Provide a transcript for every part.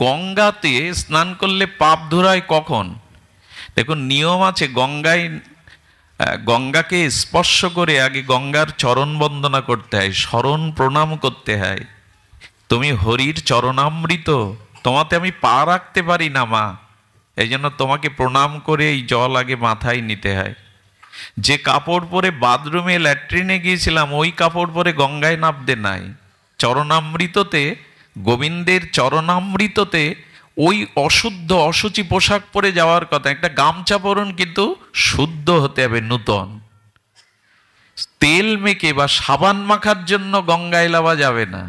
গঙ্গাতে স্নান করলে পাপ ধুলায় কখন? দেখুন নিয়ম আছে, গঙ্গাকে স্পর্শ করে আগে গঙ্গার চরণ বন্দনা করতে হয়, শরণ প্রণাম করতে হয়। তুমি হরির চরণামৃত, তোমাতে আমি পা রাখতে পারি না মা, এই জন্য তোমাকে প্রণাম করে এই জল আগে মাথায় নিতে হয়। যে কাপড় পরে বাথরুমে ল্যাট্রিনে গিয়েছিলাম ওই কাপড় পরে গঙ্গায় নামতে নাই। চরণামৃততে, গোবিন্দের চরণামৃততে ওই অশুদ্ধ অশুচি পোশাক পরে যাওয়ার কথা। একটা গামছা পরুন, কিন্তু শুদ্ধ হতে হবে, নূতন। তেল মেখে বা সাবান মাখার জন্য গঙ্গায় লাবা যাবে না।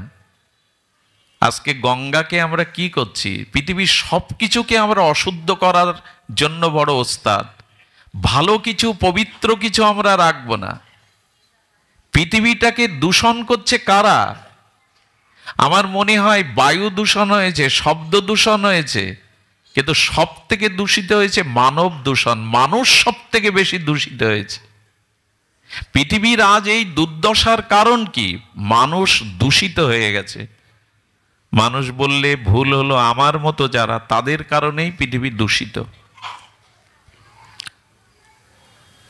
আজকে গঙ্গাকে আমরা কি করছি? পৃথিবীর সব কিছুকে আমরা অশুদ্ধ করার জন্য বড় ওস্তাদ। ভালো কিছু, পবিত্র কিছু আমরা রাখবো না। পৃথিবীটাকে দূষণ করছে কারা? আমার মনে হয় বায়ু দূষণ হয়েছে, শব্দ দূষণ হয়েছে, কিন্তু সব থেকে দূষিত হয়েছে মানব দূষণ। মানুষ সব থেকে বেশি দূষিত হয়েছে। পৃথিবীর আজ এই দুর্দশার কারণ কি? মানুষ দূষিত হয়ে গেছে। মানুষ বললে ভুল হলো, আমার মতো যারা, তাদের কারণেই পৃথিবী দূষিত।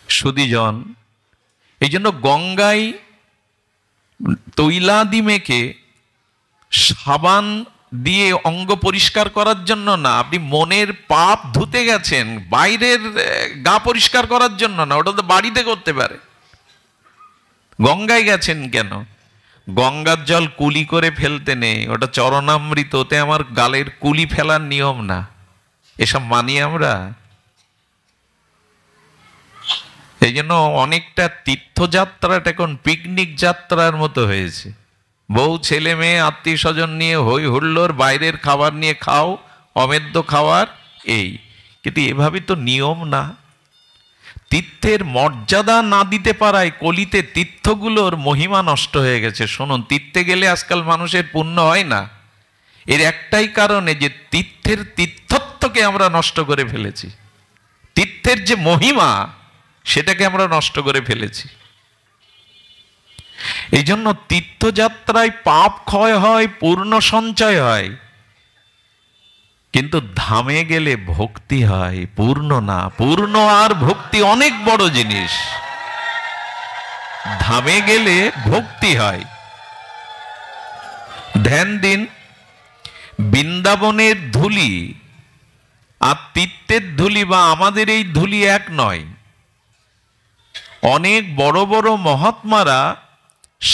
সুধীজন, এই জন্য গঙ্গায় তৈলাদি মেখে সাবান দিয়ে অঙ্গ পরিষ্কার করার জন্য না, আপনি মনের পাপ ধুতে গেছেন, বাইরের গা পরিষ্কার করার জন্য না, ওটা তো বাড়িতে করতে পারে। গঙ্গায় গেছেন কেন? গঙ্গার জল কুলি করে ফেলতে নেই, ওটা চরণামৃত, ওতে আমার গালের কুলি ফেলার নিয়ম না। এসব মানি আমরা। এই জন্য অনেকটা তীর্থযাত্রাটা এখন পিকনিক যাত্রার মতো হয়েছে। বউ ছেলে মেয়ে আত্মীয় স্বজন নিয়ে হই হুল্লোড়, বাইরের খাবার নিয়ে খাও, অমেদ্য খাবার, এই। কিন্তু এভাবে তো নিয়ম না। তীর্থের মর্যাদা না দিতে পারায় কলিতে তীর্থগুলোর মহিমা নষ্ট হয়ে গেছে। শুনুন, তীর্থে গেলে আজকাল মানুষের পুণ্য হয় না, এর একটাই কারণে যে তীর্থের তীর্থত্বকে আমরা নষ্ট করে ফেলেছি। তীর্থের যে মহিমা সেটাকে আমরা নষ্ট করে ফেলেছি। এই জন্য তীর্থযাত্রায় পাপ ক্ষয় হয়, পূর্ণ সঞ্চয় হয়, কিন্তু ধামে গেলে ভক্তি হয়, পূর্ণ না। পূর্ণ আর ভক্তি অনেক বড় জিনিস। ধামে গেলে ভক্তি হয়। ধ্যান দিন, বৃন্দাবনের ধুলি আর তীর্থের ধুলি বা আমাদের এই ধুলি এক নয়। অনেক বড় বড় মহাত্মারা,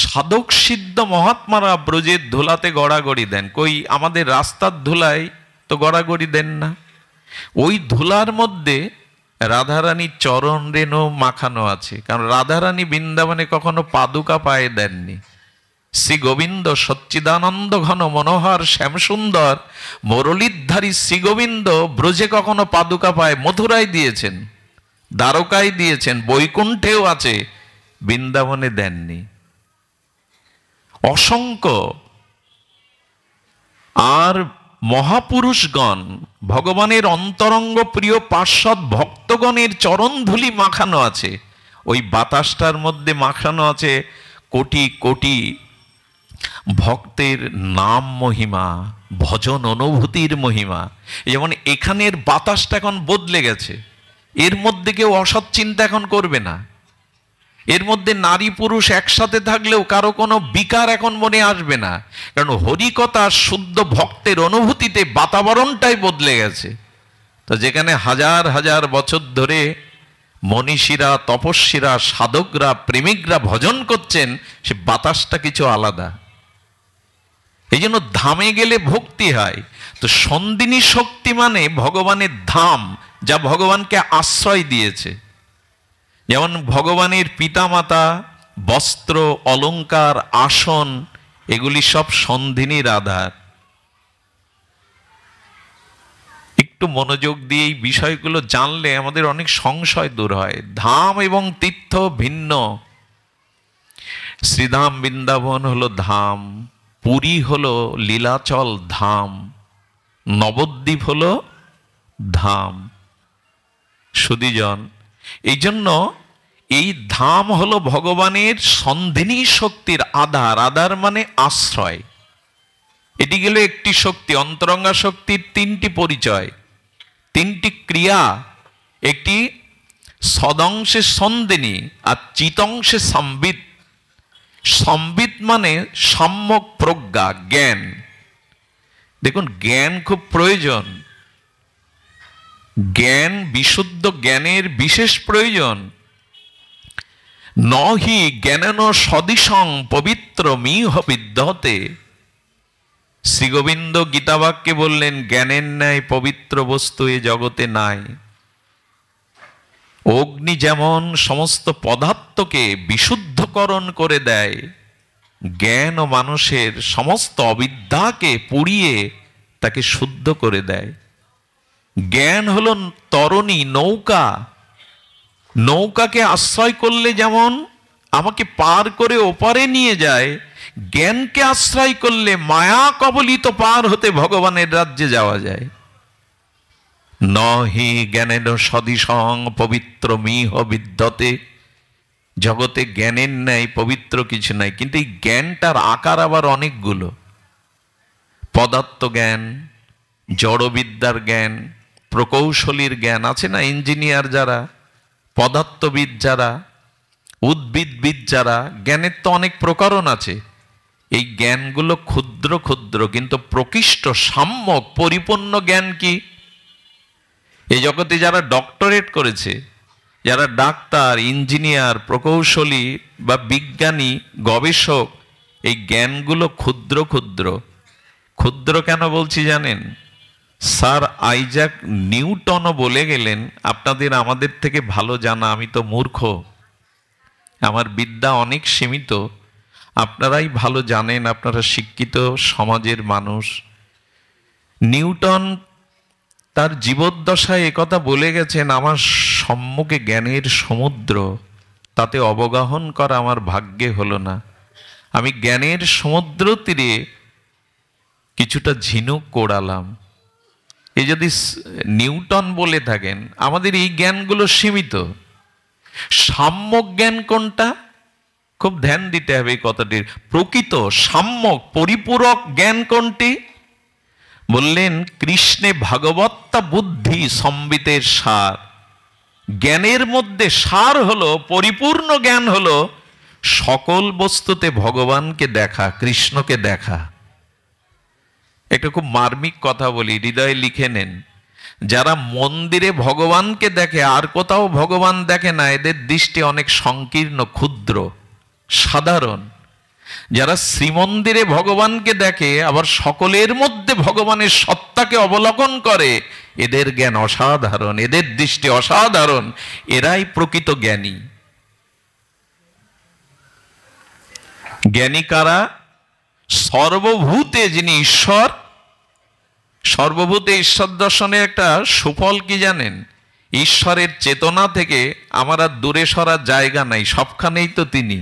সাধক সিদ্ধ মহাত্মারা ব্রজের ধুলাতে গড়াগড়ি দেন। কই আমাদের রাস্তার ধুলায় তো গড়াগড়ি দেন না। ওই ধুলার মধ্যে রাধারানীর চরণ রেণু মাখানো আছে, কারণ রাধারানী বৃন্দাবনে কখনো পাদুকা পায়ে দেননি। শ্রী গোবিন্দ সচ্চিদানন্দ ঘন মনোহর শ্যামসুন্দর মুরলীধারী শ্রী গোবিন্দ ব্রজে কখনো পাদুকা পায়ে, মথুরায় দিয়েছেন, দ্বারকায় দিয়েছেন, বৈকুণ্ঠেও আছে, বৃন্দাবনে দেননি। অসংখ্য আর মহাপুরুষগণ, ভগবানের অন্তরঙ্গ প্রিয় পার্ষদ ভক্তগণের চরণ ধুলি মাখানো আছে। ওই বাতাসটার মধ্যে মাখানো আছে কোটি কোটি ভক্তের নাম মহিমা, ভজন অনুভূতির মহিমা। যেমন এখানের বাতাসটা এখন বদলে গেছে, এর মধ্যে কেউ অসৎ চিন্তা এখন করবে না। এর মধ্যে নারী পুরুষ একসাথে থাকলেও কারো কোনো বিকার এখন মনে আসবে না, কারণ হরিকথা শুদ্ধ ভক্তের অনুভূতিতে বাতাবরণটাই বদলে গেছে। তো যেখানে হাজার হাজার বছর ধরে মনীষীরা, তপস্বীরা, সাধকরা, প্রেমিকরা ভজন করছেন, সে বাতাসটা কিছু আলাদা। এই জন্য ধামে গেলে ভক্তি হয়। তো সন্দিনী শক্তি মানে ভগবানের ধাম, যা ভগবানকে আশ্রয় দিয়েছে। যেমন ভগবানের পিতামাতা, বস্ত্র, অলংকার, আসন, এগুলি সব সন্ধিনীর আধার। একটু মনোযোগ দিয়ে এই বিষয়গুলো জানলে আমাদের অনেক সংশয় দূর হয়। ধাম এবং তীর্থ ভিন্ন। শ্রীধাম বৃন্দাবন হলো ধাম, পুরী হলো লীলাচল ধাম, নবদ্বীপ হলো ধাম। সুধীজন, এই জন্য এই ধাম হলো ভগবানের সন্ধিনী শক্তির আধার। আধার মানে আশ্রয়। এটি গেল একটি শক্তি। অন্তরঙ্গা শক্তির তিনটি পরিচয়, তিনটি ক্রিয়া। একটি সদংশে সন্দিনী আর চিতংশে সম্বিত। সম্বিত মানে সম্যক প্রজ্ঞা, জ্ঞান। দেখুন, জ্ঞান খুব প্রয়োজন, জ্ঞান, বিশুদ্ধ জ্ঞানের বিশেষ প্রয়োজন। নহি জ্ঞানেন সদিশং পবিত্র মিহ বিদ্যতে। শ্রীগোবিন্দ গীতাবাক্যে বললেন, জ্ঞানের ন্যায় পবিত্র বস্তু এ জগতে নাই। অগ্নি যেমন সমস্ত পদার্থকে বিশুদ্ধকরণ করে দেয়, জ্ঞান ও মানুষের সমস্ত অবিদ্যাকে পুড়িয়ে তাকে শুদ্ধ করে দেয়। জ্ঞান হলো তরণী, নৌকা। নৌকাকে আশ্রয় করলে যেমন আমাকে পার করে ওপারে নিয়ে যায়, জ্ঞানকে আশ্রয় করলে মায়া কবলিত পার হতে ভগবানের রাজ্যে যাওয়া যায়। নহি জ্ঞানেন সদিশং পবিত্র মিহ বিদ্যতে। জগতে জ্ঞানের ন্যায় পবিত্র কিছু নাই, কিন্তু এই জ্ঞানটার আকার আবার অনেকগুলো। পদার্থ জ্ঞান, জড়বিদ্যার জ্ঞান, প্রকৌশলীর জ্ঞান আছে না, ইঞ্জিনিয়ার যারা, পদার্থবিদ যারা, উদ্ভিদবিদ যারা, জ্ঞানের তো অনেক প্রকরণ আছে। এই জ্ঞানগুলো ক্ষুদ্র ক্ষুদ্র, কিন্তু প্রকৃষ্ট সাম্যক পরিপূর্ণ জ্ঞান কি? এই জগতে যারা ডক্টরেট করেছে, যারা ডাক্তার, ইঞ্জিনিয়ার, প্রকৌশলী বা বিজ্ঞানী, গবেষক, এই জ্ঞানগুলো ক্ষুদ্র ক্ষুদ্র। ক্ষুদ্র কেন বলছি জানেন? স্যার আইজাক নিউটনও বলে গেলেন, আপনাদের আমাদের থেকে ভালো জানা, আমি তো মূর্খ, আমার বিদ্যা অনেক সীমিত, আপনারাই ভালো জানেন, আপনারা শিক্ষিত সমাজের মানুষ। নিউটন তার জীবদ্দশায় একথা বলে গেছেন, আমার সম্মুখে জ্ঞানের সমুদ্র, তাতে অবগাহন করা আমার ভাগ্যে হলো না। আমি জ্ঞানের সমুদ্র তীরে কিছুটা ঝিনুক কোড়ালাম। এই যদি নিউটন বলে থাকেন, আমাদের এই জ্ঞানগুলো সীমিত। সাম্যক জ্ঞান কোনটা? খুব ধ্যান দিতে হবে এই কথাটির। প্রকৃত সাম্যক পরিপূরক জ্ঞান কোনটি? বললেন, কৃষ্ণে ভাগবত্তা বুদ্ধি সম্বিতের সার। জ্ঞানের মধ্যে সার হলো, পরিপূর্ণ জ্ঞান হলো সকল বস্তুতে ভগবানকে দেখা, কৃষ্ণকে দেখা। একটা খুব মার্মিক কথা বলি, হৃদয়ে লিখে নেন। যারা মন্দিরে ভগবানকে দেখে আর কোথাও ভগবান দেখে না, এদের দৃষ্টি অনেক সংকীর্ণ, ক্ষুদ্র, সাধারণ। যারা শ্রীমন্দিরে ভগবানকে দেখে আবার সকলের মধ্যে ভগবানের সত্তাকে অবলোকন করে, এদের জ্ঞান অসাধারণ, এদের দৃষ্টি অসাধারণ। এরাই প্রকৃত জ্ঞানী। জ্ঞানী কারা? সর্বভূতে যিনি ঈশ্বর। সর্বভূতে ঈশ্বর দর্শনের একটা সুফল কি জানেন? ঈশ্বরের চেতনা থেকে আমার আর দূরে সরার জায়গা নাই, সবখানেই তো তিনি।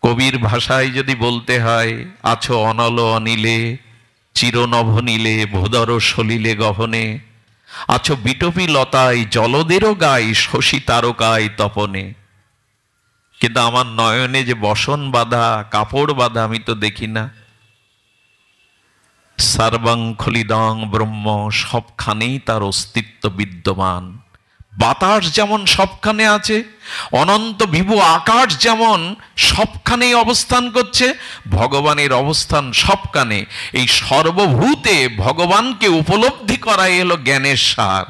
কবির ভাষায় যদি বলতে হয়, আছো অনল অনিলে, চিরনভনীলে, ভূধর সলিলে গহনে, আছো বিটপি লতায়, জলদেরও গায়, শশী তারকায় তপনে। কিন্তু আমার নয়নে যে বসন বাঁধা, কাপড় বাঁধা, আমি তো দেখি না। সর্বং খলিদং ব্রহ্ম, সবখানেই তার অস্তিত্ব বিদ্যমান। বাতাস যেমন সবখানে আছে, অনন্ত বিভু আকাশ যেমন সবখানেই অবস্থান করছে, ভগবানের অবস্থান সবখানে। এই সর্বভূতে ভগবানকে উপলব্ধি করা এলো জ্ঞানের সার।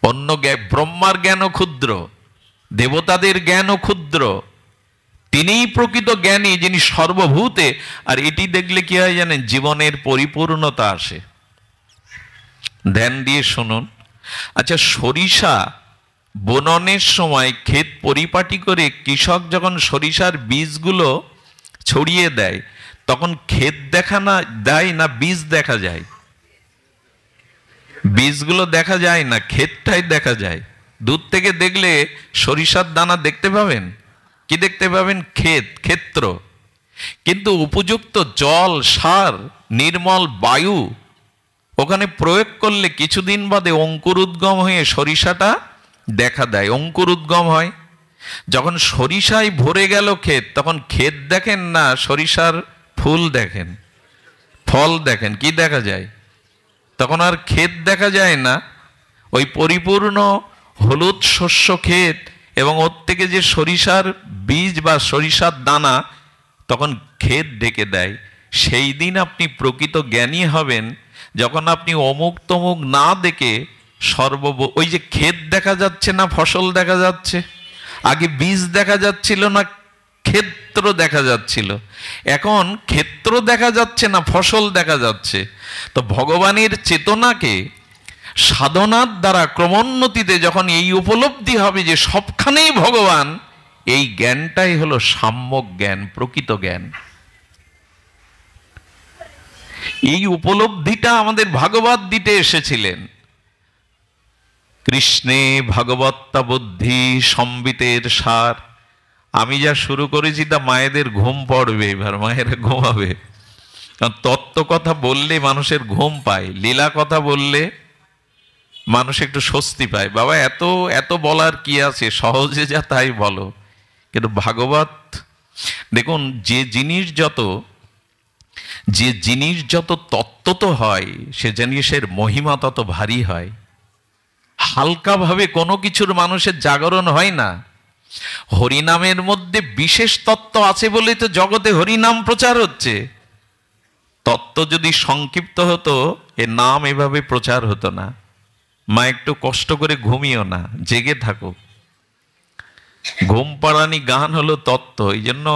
অন্য ব্রহ্মার জ্ঞানও ক্ষুদ্র, দেবতাদের জ্ঞানও ক্ষুদ্র, তিনিই প্রকৃত জ্ঞানী, যিনি সর্বভূতে। আর এটি দেখলে কি হয় জানেন? জীবনের পরিপূর্ণতা আসে। ধ্যান দিয়ে শুনুন। আচ্ছা, সরিষা বুননের সময় ক্ষেত পরিপাটি করে কৃষক যখন সরিষার বীজগুলো ছড়িয়ে দেয়, তখন ক্ষেত দেখা না দেয় না বীজ দেখা যায়? বীজগুলো দেখা যায় না, ক্ষেতটাই দেখা যায়। দূর থেকে দেখলে সরিষার দানা দেখতে পাবেন, কি দেখতে পাবেন? ক্ষেত, ক্ষেত্র। কিন্তু উপযুক্ত জল, সার, নির্মল বায়ু ওখানে প্রয়োগ করলে কিছুদিন বাদে অঙ্কুর উদ্গম হয়ে সরিষাটা দেখা দেয়, অঙ্কুর উদ্গম হয়। যখন সরিষায় ভরে গেল ক্ষেত, তখন ক্ষেত দেখেন না, সরিষার ফুল দেখেন, ফল দেখেন, কি দেখা যায়? তখন আর ক্ষেত দেখা যায় না, ওই পরিপূর্ণ হলুদ শস্য ক্ষেত এবং ওর থেকে যে সরিষার বীজ বা সরিষার দানা তখন ক্ষেত ডেকে দেয়। সেই দিন আপনি প্রকৃত জ্ঞানী হবেন যখন আপনি অমুক তমুক না দেখে ওই যে ক্ষেত দেখা যাচ্ছে না ফসল দেখা যাচ্ছে, আগে বীজ দেখা যাচ্ছিল না ক্ষেত্র দেখা যাচ্ছিল, এখন ক্ষেত্র দেখা যাচ্ছে না ফসল দেখা যাচ্ছে। তো ভগবানের চেতনাকে সাধনার দ্বারা ক্রমোন্নতিতে যখন এই উপলব্ধি হবে যে সবখানেই ভগবান, এই জ্ঞানটাই হলো সাম্যক জ্ঞান, প্রকৃত জ্ঞান। এই উপলব্ধিটা আমাদের ভাগবত দিতে এসেছিলেন। কৃষ্ণে ভগবত্তা বুদ্ধি সম্বিতের সার। আমি যা শুরু করেছি তা মায়েদের ঘুম পড়বে, এবার মায়েরা ঘুমাবে। কারণ তত্ত্ব কথা বললে মানুষের ঘুম পায়, লীলা কথা বললে মানুষ একটু স্বস্তি পায়। বাবা এত এত বলার কি আছে, সহজে যা তাই বলো। কিন্তু ভাগবত দেখুন, যে জিনিস যত তত্ত্বত হয় সে জিনিসের মহিমা তত ভারী হয়। হালকাভাবে কোনো কিছুর মানুষের জাগরণ হয় না। হরিনামের মধ্যে বিশেষ তত্ত্ব আছে বলে তো জগতে হরিনাম প্রচার হচ্ছে। তত্ত্ব যদি সংক্ষিপ্ত হতো এ নাম এভাবে প্রচার হতো না। মা একটু কষ্ট করে ঘুমিও না, জেগে থাকো। ঘুম পাড়ানি গান হলো তত্ত্ব। এই জন্য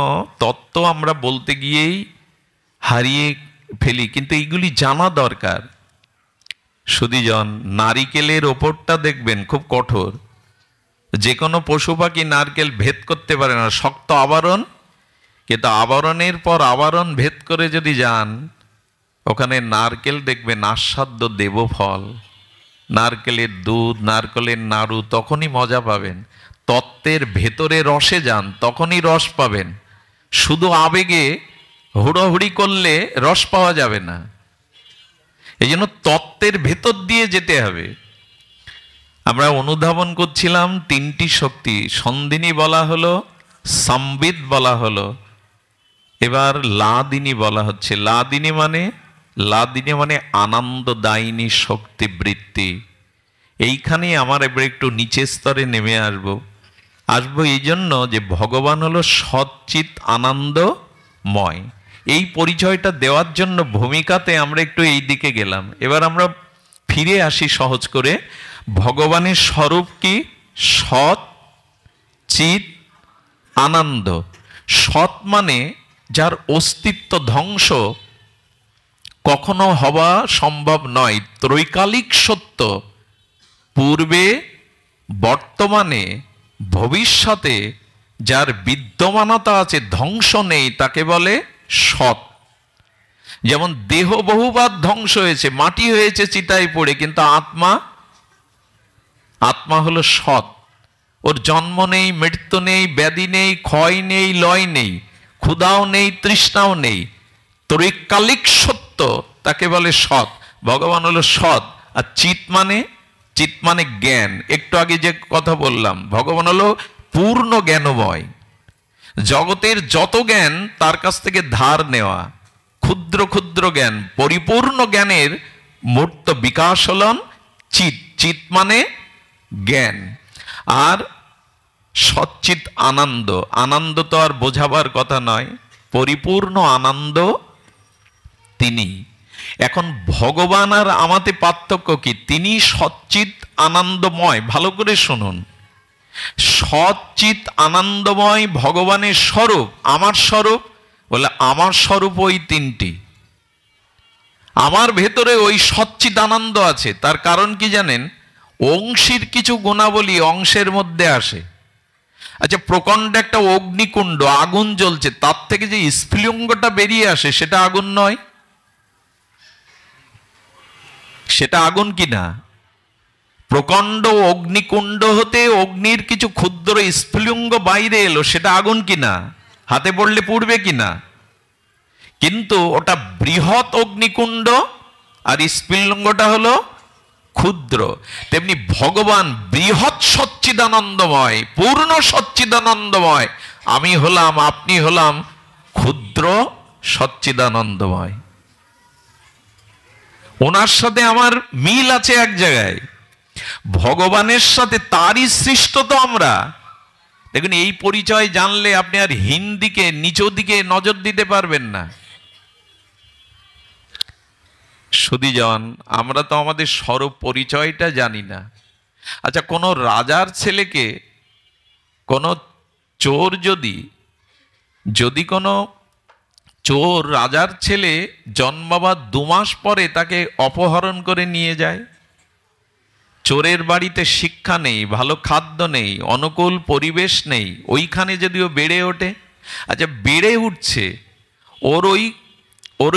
তত্ত্ব আমরা বলতে গিয়েই হারিয়ে ফেলি, কিন্তু এইগুলি জানা দরকার। সুধীজন, নারিকেলের ওপরটা দেখবেন খুব কঠোর, যে কোনো পশু পাখি নারকেল ভেদ করতে পারে না, শক্ত আবরণ। কিন্তু আবরণের পর আবরণ ভেদ করে যদি যান, ওখানে নারকেল দেখবেন আস্বাদ্য দেবফল, নারকেলের দুধ, নারকেলের নাড়ু, তখনই মজা পাবেন। তত্ত্বের ভেতরে রসে যান, তখনই রস পাবেন। শুধু আবেগে হুড়োহুড়ি করলে রস পাওয়া যাবে না। এই জন্য তত্ত্বের ভেতর দিয়ে যেতে হবে। আমরা অনুধাবন করছিলাম তিনটি শক্তি, সন্ধিনী বলা হলো, সম্বিত বলা হলো, এবার লাদিনী বলা হচ্ছে। লাদিনী মানে আনন্দদায়িনী শক্তি বৃত্তি। এইখানে আমার এবার একটু নিচের স্তরে নেমে আসবো এই জন্য যে ভগবান হলো সচ্চিত আনন্দময়। এই পরিচয়টা দেওয়ার জন্য ভূমিকাতে আমরা একটু এই দিকে গেলাম। এবার আমরা ফিরে আসি সহজ করে। ভগবানের স্বরূপ কি? সৎ চিত আনন্দ। সৎ মানে যার অস্তিত্ব ধ্বংস কখনো হওয়া সম্ভব নয়, ত্রৈকালিক সত্য, পূর্বে বর্তমানে ভবিষ্যতে যার বিদ্যমানতা আছে, ধ্বংস নেই, তাকে বলে সৎ। যেমন দেহ বহুবার ধ্বংস হয়েছে, মাটি হয়েছে চিতায় পড়ে, কিন্তু আত্মা হলো সৎ। ওর জন্ম নেই, মৃত্যু নেই, ব্যাধি নেই, ক্ষয় নেই, লয় নেই, ক্ষুধাও নেই, তৃষ্ণাও নেই, ত্রৈকালিক সত্য, তাকে বলে সৎ। ভগবান হলো সৎ। আর চিত মানে জ্ঞান। একটু আগে যে কথা বললাম, ভগবান হলো পূর্ণ জ্ঞানময়। জগতের যত জ্ঞান তার কাছ থেকে ধার নেওয়া, ক্ষুদ্র ক্ষুদ্র জ্ঞান, পরিপূর্ণ জ্ঞানের মূর্ত বিকাশ হলেন চিত। চিত মানে জ্ঞান। আর সচ্চিত আনন্দ, আনন্দ তো আর বোঝাবার কথা নয়, পরিপূর্ণ আনন্দ তিনি। এখন ভগবান আর আমাতে পার্থক্য কি? তিনি সচ্চিত আনন্দময়। ভালো করে শুনুন, সচ্চিত আনন্দময় ভগবানের স্বরূপ। আমার স্বরূপ বলে, আমার স্বরূপ ওই তিনটি। আমার ভেতরে ওই সচ্চিত আনন্দ আছে। তার কারণ কি জানেন? অংশীর কিছু গুণাবলী অংশের মধ্যে আসে। আচ্ছা, প্রকাণ্ড একটা অগ্নিকুণ্ড, আগুন জ্বলছে, তার থেকে যে স্ফুলিঙ্গটা বেরিয়ে আসে সেটা আগুন নয়? সেটা আগুন কি না? প্রকাণ্ড অগ্নিকুণ্ড হতে অগ্নির কিছু ক্ষুদ্র স্ফুলিঙ্গ বাইরে এলো, সেটা আগুন কি না? হাতে পড়লে পুড়বে কি না? কিন্তু ওটা বৃহৎ অগ্নিকুণ্ড আর স্ফুলিঙ্গটা হলো ক্ষুদ্র। তেমনি ভগবান বৃহৎ সচ্চিদানন্দময়, পূর্ণ সচ্চিদানন্দময়। আমি হলাম, আপনি হলাম ক্ষুদ্র সচ্চিদানন্দময়, ওনার সাথে আমার মিল আছে এক জায়গায়, ভগবানের সাথে তারই সৃষ্ট তো আমরা। দেখুন, এই পরিচয় জানলে আপনি আর হীন দিকে নিচু দিকে নজর দিতে পারবেন না। সুধীজন, আমরা তো আমাদের স্বরূপ পরিচয়টা জানি না। আচ্ছা, কোনো রাজার ছেলেকে কোনো চোর যদি কোনো চোর রাজার ছেলে জন্মাবার 2 মাস পরে তাকে অপহরণ করে নিয়ে যায়, চোরের বাড়িতে শিক্ষা নেই, ভালো খাদ্য নেই, অনুকূল পরিবেশ নেই, ওইখানে যদিও বেড়ে ওঠে, আচ্ছা বেড়ে উঠছে, ওর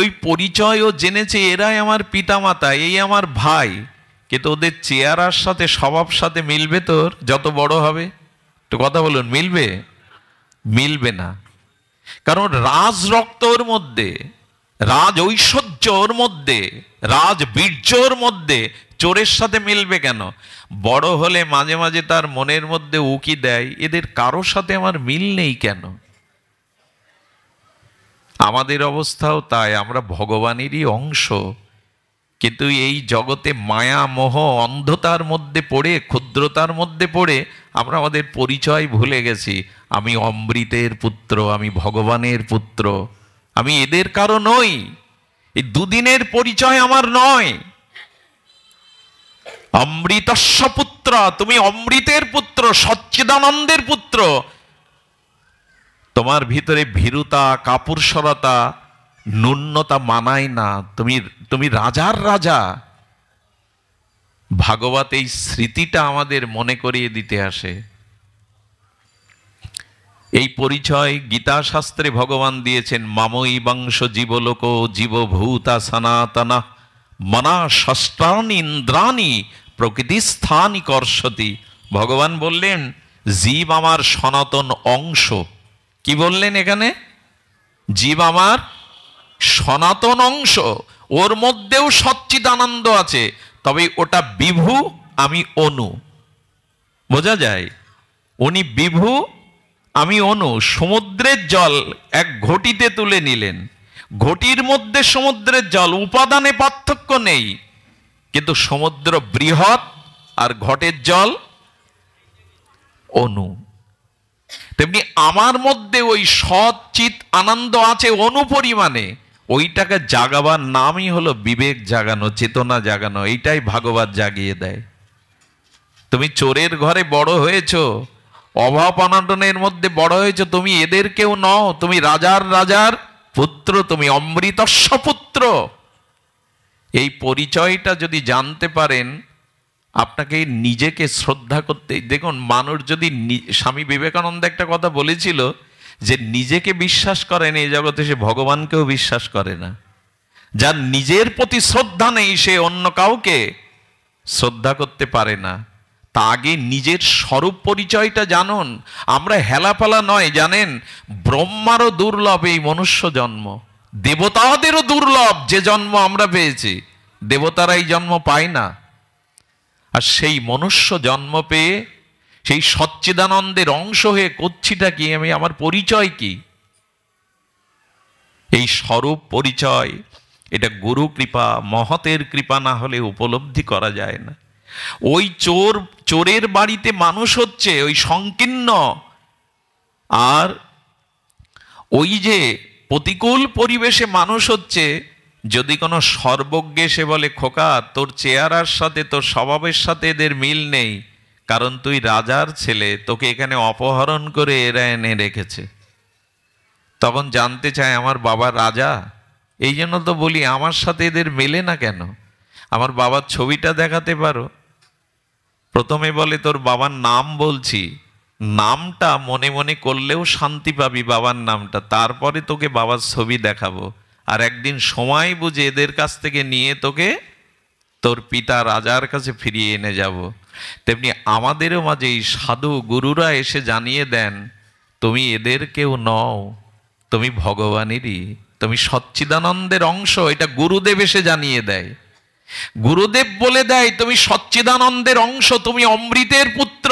ওই পরিচয়ও জেনেছে, এরাই আমার পিতামাতা, এই আমার ভাই, কিন্তু ওদের চেহারার সাথে স্বভাব সাথে মিলবে তোর যত বড় হবে? একটু কথা বলুন, মিলবে না। কারণ রাজ রক্তর মধ্যে, রাজ ঐশ্বর্যর মধ্যে, রাজ বীর্যর মধ্যে চোরের সাথে মিলবে কেন? বড় হলে মাঝে মাঝে তার মনের মধ্যে উকি দেয়, এদের কারোর সাথে আমার মিল নেই কেন? আমাদের অবস্থাও তাই, আমরা ভগবানেরই অংশ, কিন্তু এই জগতে মায়া মোহ অন্ধতার মধ্যে পড়ে, ক্ষুদ্রতার মধ্যে পড়ে আমরা আমাদের পরিচয় ভুলে গেছি। আমি অমৃতের পুত্র, আমি ভগবানের পুত্র, আমি এদের কারো নই। এই দুদিনের পরিচয় আমার নয়। অমৃতস্য পুত্র, তুমি অমৃতের পুত্র, সচ্চিদানন্দের পুত্র। তোমার ভিতরে ভীরুতা, কাপুরুষতা, ন্যূনতা মানায় না। তুমি রাজার রাজা। ভাগবত এই স্মৃতিটা আমাদের মনে করিয়ে দিতে আসে। এই পরিচয় গীতা শাস্ত্রে ভগবান দিয়েছেন, মামৈ বংশ জীবলোক জীবভূতা সনাতনা মনা ষষ্ঠানি ইন্দ্রাণি প্রকৃতিস্থানি কর্ষতি। ভগবান বললেন জীব আমার সনাতন অংশ। কি বললেন এখানে? জীব আমার সনাতন অংশ, ওর মধ্যেও সচ্চিদানন্দ আছে, তবে ওটা বিভু, আমি অনু। বোঝা যায়? উনি বিভু, আমি অনু। সমুদ্রের জল এক ঘটিতে তুলে নিলেন, ঘটির মধ্যে সমুদ্রের জল, উপাদানে পার্থক্য নেই, কিন্তু সমুদ্র বৃহৎ আর ঘটের জল অনু। তেমনি আমার মধ্যে ওই সচ্চিত আনন্দ আছে অনু পরিমাণে, ওইটাকে জাগাবার নামই হলো বিবেক জাগানো, চেতনা জাগানো। এইটাই ভাগবত জাগিয়ে দেয়। তুমি চোরের ঘরে বড় হয়েছো, অভাব অনটনের মধ্যে বড় হয়েছো, তুমি এদের কেউ নও, তুমি রাজার পুত্র, তুমি অমৃতস্য পুত্র। এই পরিচয়টা যদি জানতে পারেন, আপনাকে নিজেকে শ্রদ্ধা করতে। দেখুন, মানুষ যদি, স্বামী বিবেকানন্দ একটা কথা বলেছিল যে নিজেকে বিশ্বাস করে না এই জগতে, সে ভগবানকেও বিশ্বাস করে না। যার নিজের প্রতি শ্রদ্ধা নেই, সে অন্য কাউকে শ্রদ্ধা করতে পারে না। তা আগে নিজের স্বরূপ পরিচয়টা জানুন। আমরা হেলাফেলা নয়, জানেন, ব্রহ্মারও দুর্লভ এই মনুষ্য জন্ম, দেবতাদেরও দুর্লভ যে জন্ম আমরা পেয়েছি। দেবতারা এই জন্ম পায় না। আর সেই মনুষ্য জন্ম পেয়ে সেই সচ্চিদানন্দের অংশ হয়ে করছিটা কি? আমি, আমার পরিচয় কি? এই স্বরূপ পরিচয়, এটা গুরু কৃপা, মহতের কৃপা না হলে উপলব্ধি করা যায় না। ওই চোরের বাড়িতে মানুষ হচ্ছে, ওই সংকীর্ণ আর ওই যে প্রতিকূল পরিবেশে মানুষ হচ্ছে। যদি কোনো সর্বজ্ঞ সে বলে, খোকা তোর চেহারার সাথে, তোর স্বভাবের সাথে এদের মিল নেই, কারণ তুই রাজার ছেলে, তোকে এখানে অপহরণ করে এরা এনে রেখেছে। তখন জানতে চায় আমার বাবা রাজা, এই জন্য তো বলি আমার সাথে এদের মেলে না কেন? আমার বাবার ছবিটা দেখাতে পারো? প্রথমে বলে তোর বাবার নাম বলছি, নামটা মনে মনে করলেও শান্তি পাবি বাবার নামটা, তারপরে তোকে বাবার ছবি দেখাবো, আর একদিন সময় বুঝে এদের কাছ থেকে নিয়ে তোকে তোর পিতা রাজার কাছে ফিরিয়ে এনে যাব। তেমনি আমাদেরও মাঝে এই সাধু গুরুরা এসে জানিয়ে দেন, তুমি এদের কেউ নও, তুমি ভগবানেরই, তুমি সচ্চিদানন্দের অংশ। এটা গুরুদেব এসে জানিয়ে দেয়। গুরুদেব বলে দেয় তুমি সচ্চিদানন্দের অংশ, তুমি অমৃতের পুত্র,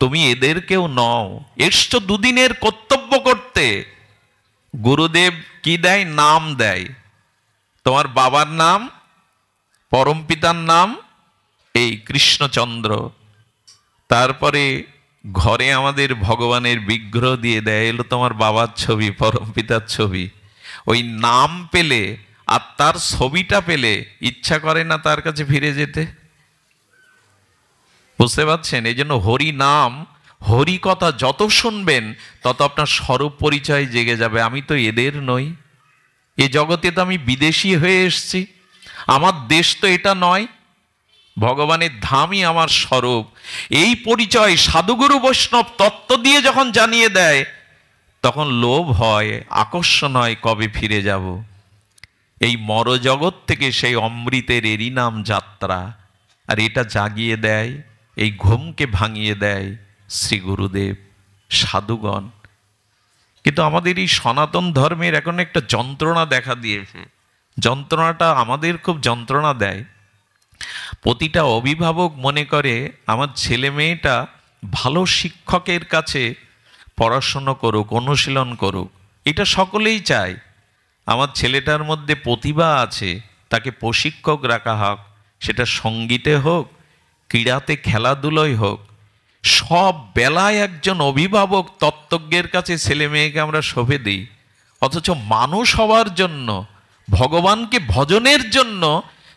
তুমি এদের কেউ নও। এসছো দুদিনের কর্তব্য করতে, গুরুদেব কি দেয়? নাম দেয়। তোমার বাবার নাম, পরম পিতার নাম এই কৃষ্ণচন্দ্র। তারপরে ঘরে আমাদের ভগবানের বিগ্রহ দিয়ে দেয়, এলো তোমার বাবার ছবি, পরম পিতার ছবি। ওই নাম পেলে আর তার ছবিটা পেলে ইচ্ছা করে না তার কাছে ফিরে যেতে? বুঝতে পারছেন? এই জন্য হরি নাম, হরি কথা যত শুনবেন তত আপনার স্বরূপ পরিচয় জেগে যাবে। আমি তো এদের নই, এ জগতে তো আমি বিদেশি হয়ে এসেছি, আমার দেশ তো এটা নয়, ভগবানের ধামই আমার স্বরূপ। এই পরিচয় সাধুগুরু বৈষ্ণব তত্ত্ব দিয়ে যখন জানিয়ে দেয়, তখন লোভ হয়, আকর্ষণ হয়, কবে ফিরে যাব। এই মরজগৎ থেকে সেই অমৃতের এরই নাম যাত্রা। আর এটা জাগিয়ে দেয়, এই ঘুমকে ভাঙিয়ে দেয় শ্রী গুরুদেব, সাধুগণ। কিন্তু আমাদের এই সনাতন ধর্মের এখন একটা যন্ত্রণা দেখা দিয়েছে। যন্ত্রণাটা আমাদের খুব যন্ত্রণা দেয়। প্রতিটা অভিভাবক মনে করে আমার ছেলে মেয়েটা ভালো শিক্ষকের কাছে পড়াশুনো করুক, অনুশীলন করুক। এটা সকলেই চায়। আমার ছেলেটার মধ্যে প্রতিভা আছে, তাকে প্রশিক্ষক রাখা হোক, সেটা সঙ্গীতে হোক, ক্রীড়াতে, খেলাধুলোয় হোক। সব বেলায় একজন অভিভাবক তত্ত্বজ্ঞের কাছে ছেলে মেয়েকে আমরা শোভে দিই। অথচ মানুষ হওয়ার জন্য, ভগবানকে ভজনের জন্য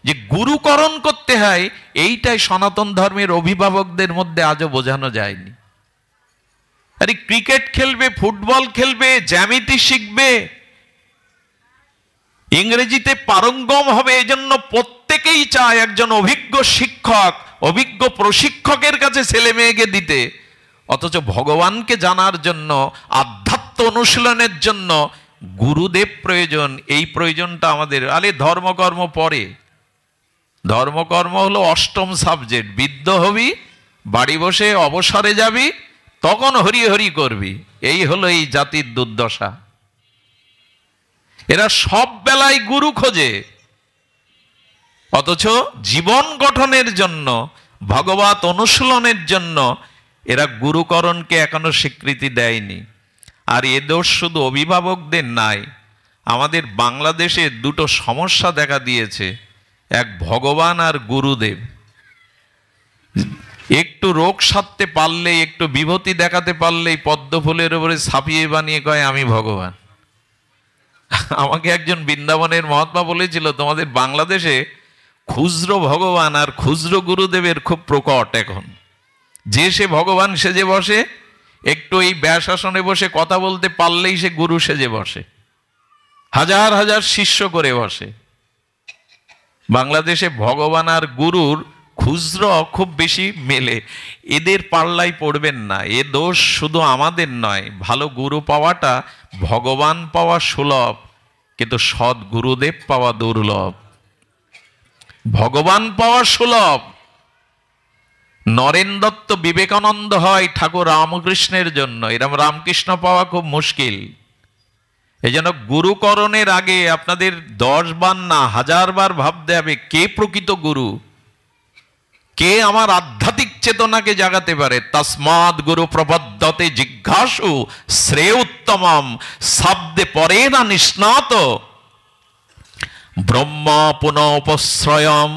যে গুরুকরণ করতে হয়, এইটাই সনাতন ধর্মের অভিভাবকদের মধ্যে আজও বোঝানো যায়নি। আরে ক্রিকেট খেলবে, ফুটবল খেলবে, জ্যামিতি শিখবে, ইংরেজিতে পারঙ্গম হবে, এজন্য প্রত্যেকেই চায় একজন অভিজ্ঞ শিক্ষক, অভিজ্ঞ প্রশিক্ষকের কাছে ছেলে মেয়েকে দিতে। অথচ ভগবানকে জানার জন্য, আধ্যাত্ম অনুশীলনের জন্য গুরুদেব প্রয়োজন। এই প্রয়োজনটা আমাদের। আরে ধর্মকর্ম পরে, ধর্মকর্ম হলো অষ্টম সাবজেক্ট। বৃদ্ধ হবি, বাড়ি বসে অবসরে যাবি, তখন হরি হরি করবি। এই হলো এই জাতির দুর্দশা। এরা সব বেলায় গুরু খোঁজে, অথচ জীবন গঠনের জন্য, ভগবত অনুশীলনের জন্য এরা গুরুকরণকে এখনো স্বীকৃতি দেয়নি। আর এ দোষ শুধু অভিভাবকদের নাই। আমাদের বাংলাদেশে দুটো সমস্যা দেখা দিয়েছে, এক ভগবান আর গুরুদেব। একটু রোগ সারতে পারলে, একটু বিভূতি দেখাতে পারলেই পদ্ম ফুলের উপরে ছাপিয়ে বানিয়ে কয় আমি ভগবান। আমাকে একজন বৃন্দাবনের মহাত্মা বলেছিল, তোমাদের বাংলাদেশে খুচরো ভগবান আর খুচরো গুরুদেবের খুব প্রকট এখন। যে সে ভগবান সেজে বসে, একটু এই ব্যাসাসনে বসে কথা বলতে পারলেই সে গুরু সেজে বসে, হাজার হাজার শিষ্য করে বসে। বাংলাদেশে ভগবান আর গুরুর খুচরো খুব বেশি মেলে। এদের পাল্লায় পড়বেন না। এ দোষ শুধু আমাদের নয়। ভালো গুরু পাওয়াটা, ভগবান পাওয়া সুলভ, কিন্তু সৎ গুরুদেব পাওয়া দুর্লভ। ভগবান পাওয়া সুলভ। নরেন দত্ত, বিবেকানন্দ হয় ঠাকুর রামকৃষ্ণের জন্য, এরম রামকৃষ্ণ পাওয়া খুব মুশকিল। এই জন্য গুরুকরণের আগে আপনাদের 10 বার না 1000 বার ভাবতে হবে, কে প্রকৃত গুরু, কে আমার আধ্যাত্মিক চেতনাকে জাগাতে পারে। তস্মাৎ গুরু প্রপদ্যতে জিজ্ঞাসু শ্রেয় উত্তমম শব্দে পরে না নিষ্ণাত ব্রহ্ম পুনঃপশ্রয়ম।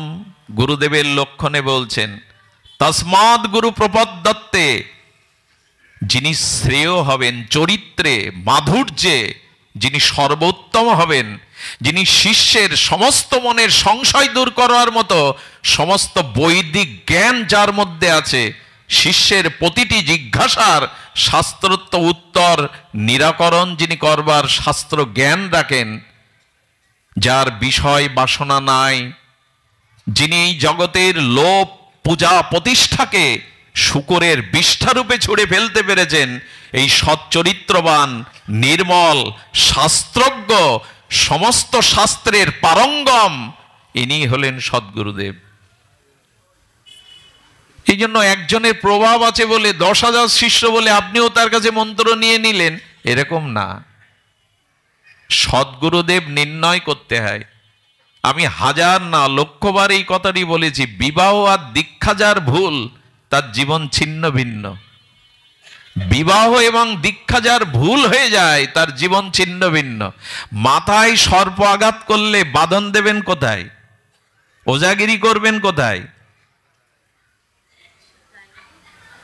গুরুদেবের লক্ষণে বলছেন, তস্মাৎ গুরু প্রপদ্যতে, যিনি শ্রেয় হবেন চরিত্রে, মাধুর্যে, যিনি সর্বোত্তম হবেন, যিনি শিষ্যের সমস্ত মনের সংশয় দূর করার মতো সমস্ত বৈদিক জ্ঞান যার মধ্যে আছে, শিষ্যের প্রতিটি জিজ্ঞাসার শাস্ত্রোক্ত উত্তর নিরাকরণ যিনি করবার শাস্ত্র জ্ঞান রাখেন, যার বিষয় বাসনা নাই, যিনি এই জগতের লোভ পূজা প্রতিষ্ঠাকে শূকরের বিষ্ঠারূপে ছুঁড়ে ফেলতে পেরেছেন, এই সচ্চরিত্রবান, নির্মল, শাস্ত্রজ্ঞ, সমস্ত শাস্ত্রের পারঙ্গম, ইনি হলেন সদ্গুরুদেব। এই জন্য একজনের প্রভাব আছে বলে, 10,000 শিষ্য বলে আপনিও তার কাছে মন্ত্র নিয়ে নিলেন, এরকম না। সদ্গুরুদেব নির্ণয় করতে হয়। আমি 1000 না 1,000,000 এই কথাটি বলেছি, বিবাহ আর দীক্ষা যার ভুল, তার জীবন ছিন্ন ভিন্ন। বিবাহ এবং দীক্ষা যার ভুল হয়ে যায় তার জীবন ছিন্ন ভিন্ন। মাথায় সর্প আঘাত করলে বাঁধন দেবেন কোথায়? ওজাগিরি করবেন কোথায়?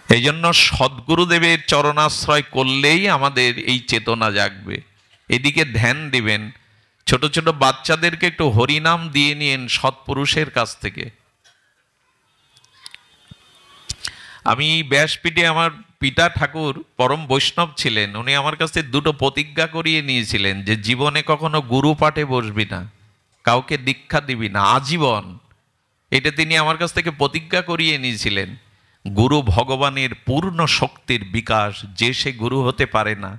এই জন্য সদ্গুরুদেবের চরণাশ্রয় করলেই আমাদের এই চেতনা জাগবে। এদিকে ধ্যান দিবেন। ছোট ছোট বাচ্চাদেরকে একটু হরিনাম দিয়ে নিন সৎপুরুষের কাছ থেকে। আমি ব্যাসপীঠে আমার পিতা ঠাকুর পরম বৈষ্ণব ছিলেন, উনি আমার কাছে দুটো প্রতিজ্ঞা করিয়ে নিয়েছিলেন যে জীবনে কখনো গুরু পাঠে বসবি না, কাউকে দীক্ষা দিবি না আজীবন। এটা তিনি আমার কাছ থেকে প্রতিজ্ঞা করিয়ে নিয়েছিলেন। গুরু ভগবানের পূর্ণ শক্তির বিকাশ, যে সে গুরু হতে পারে না।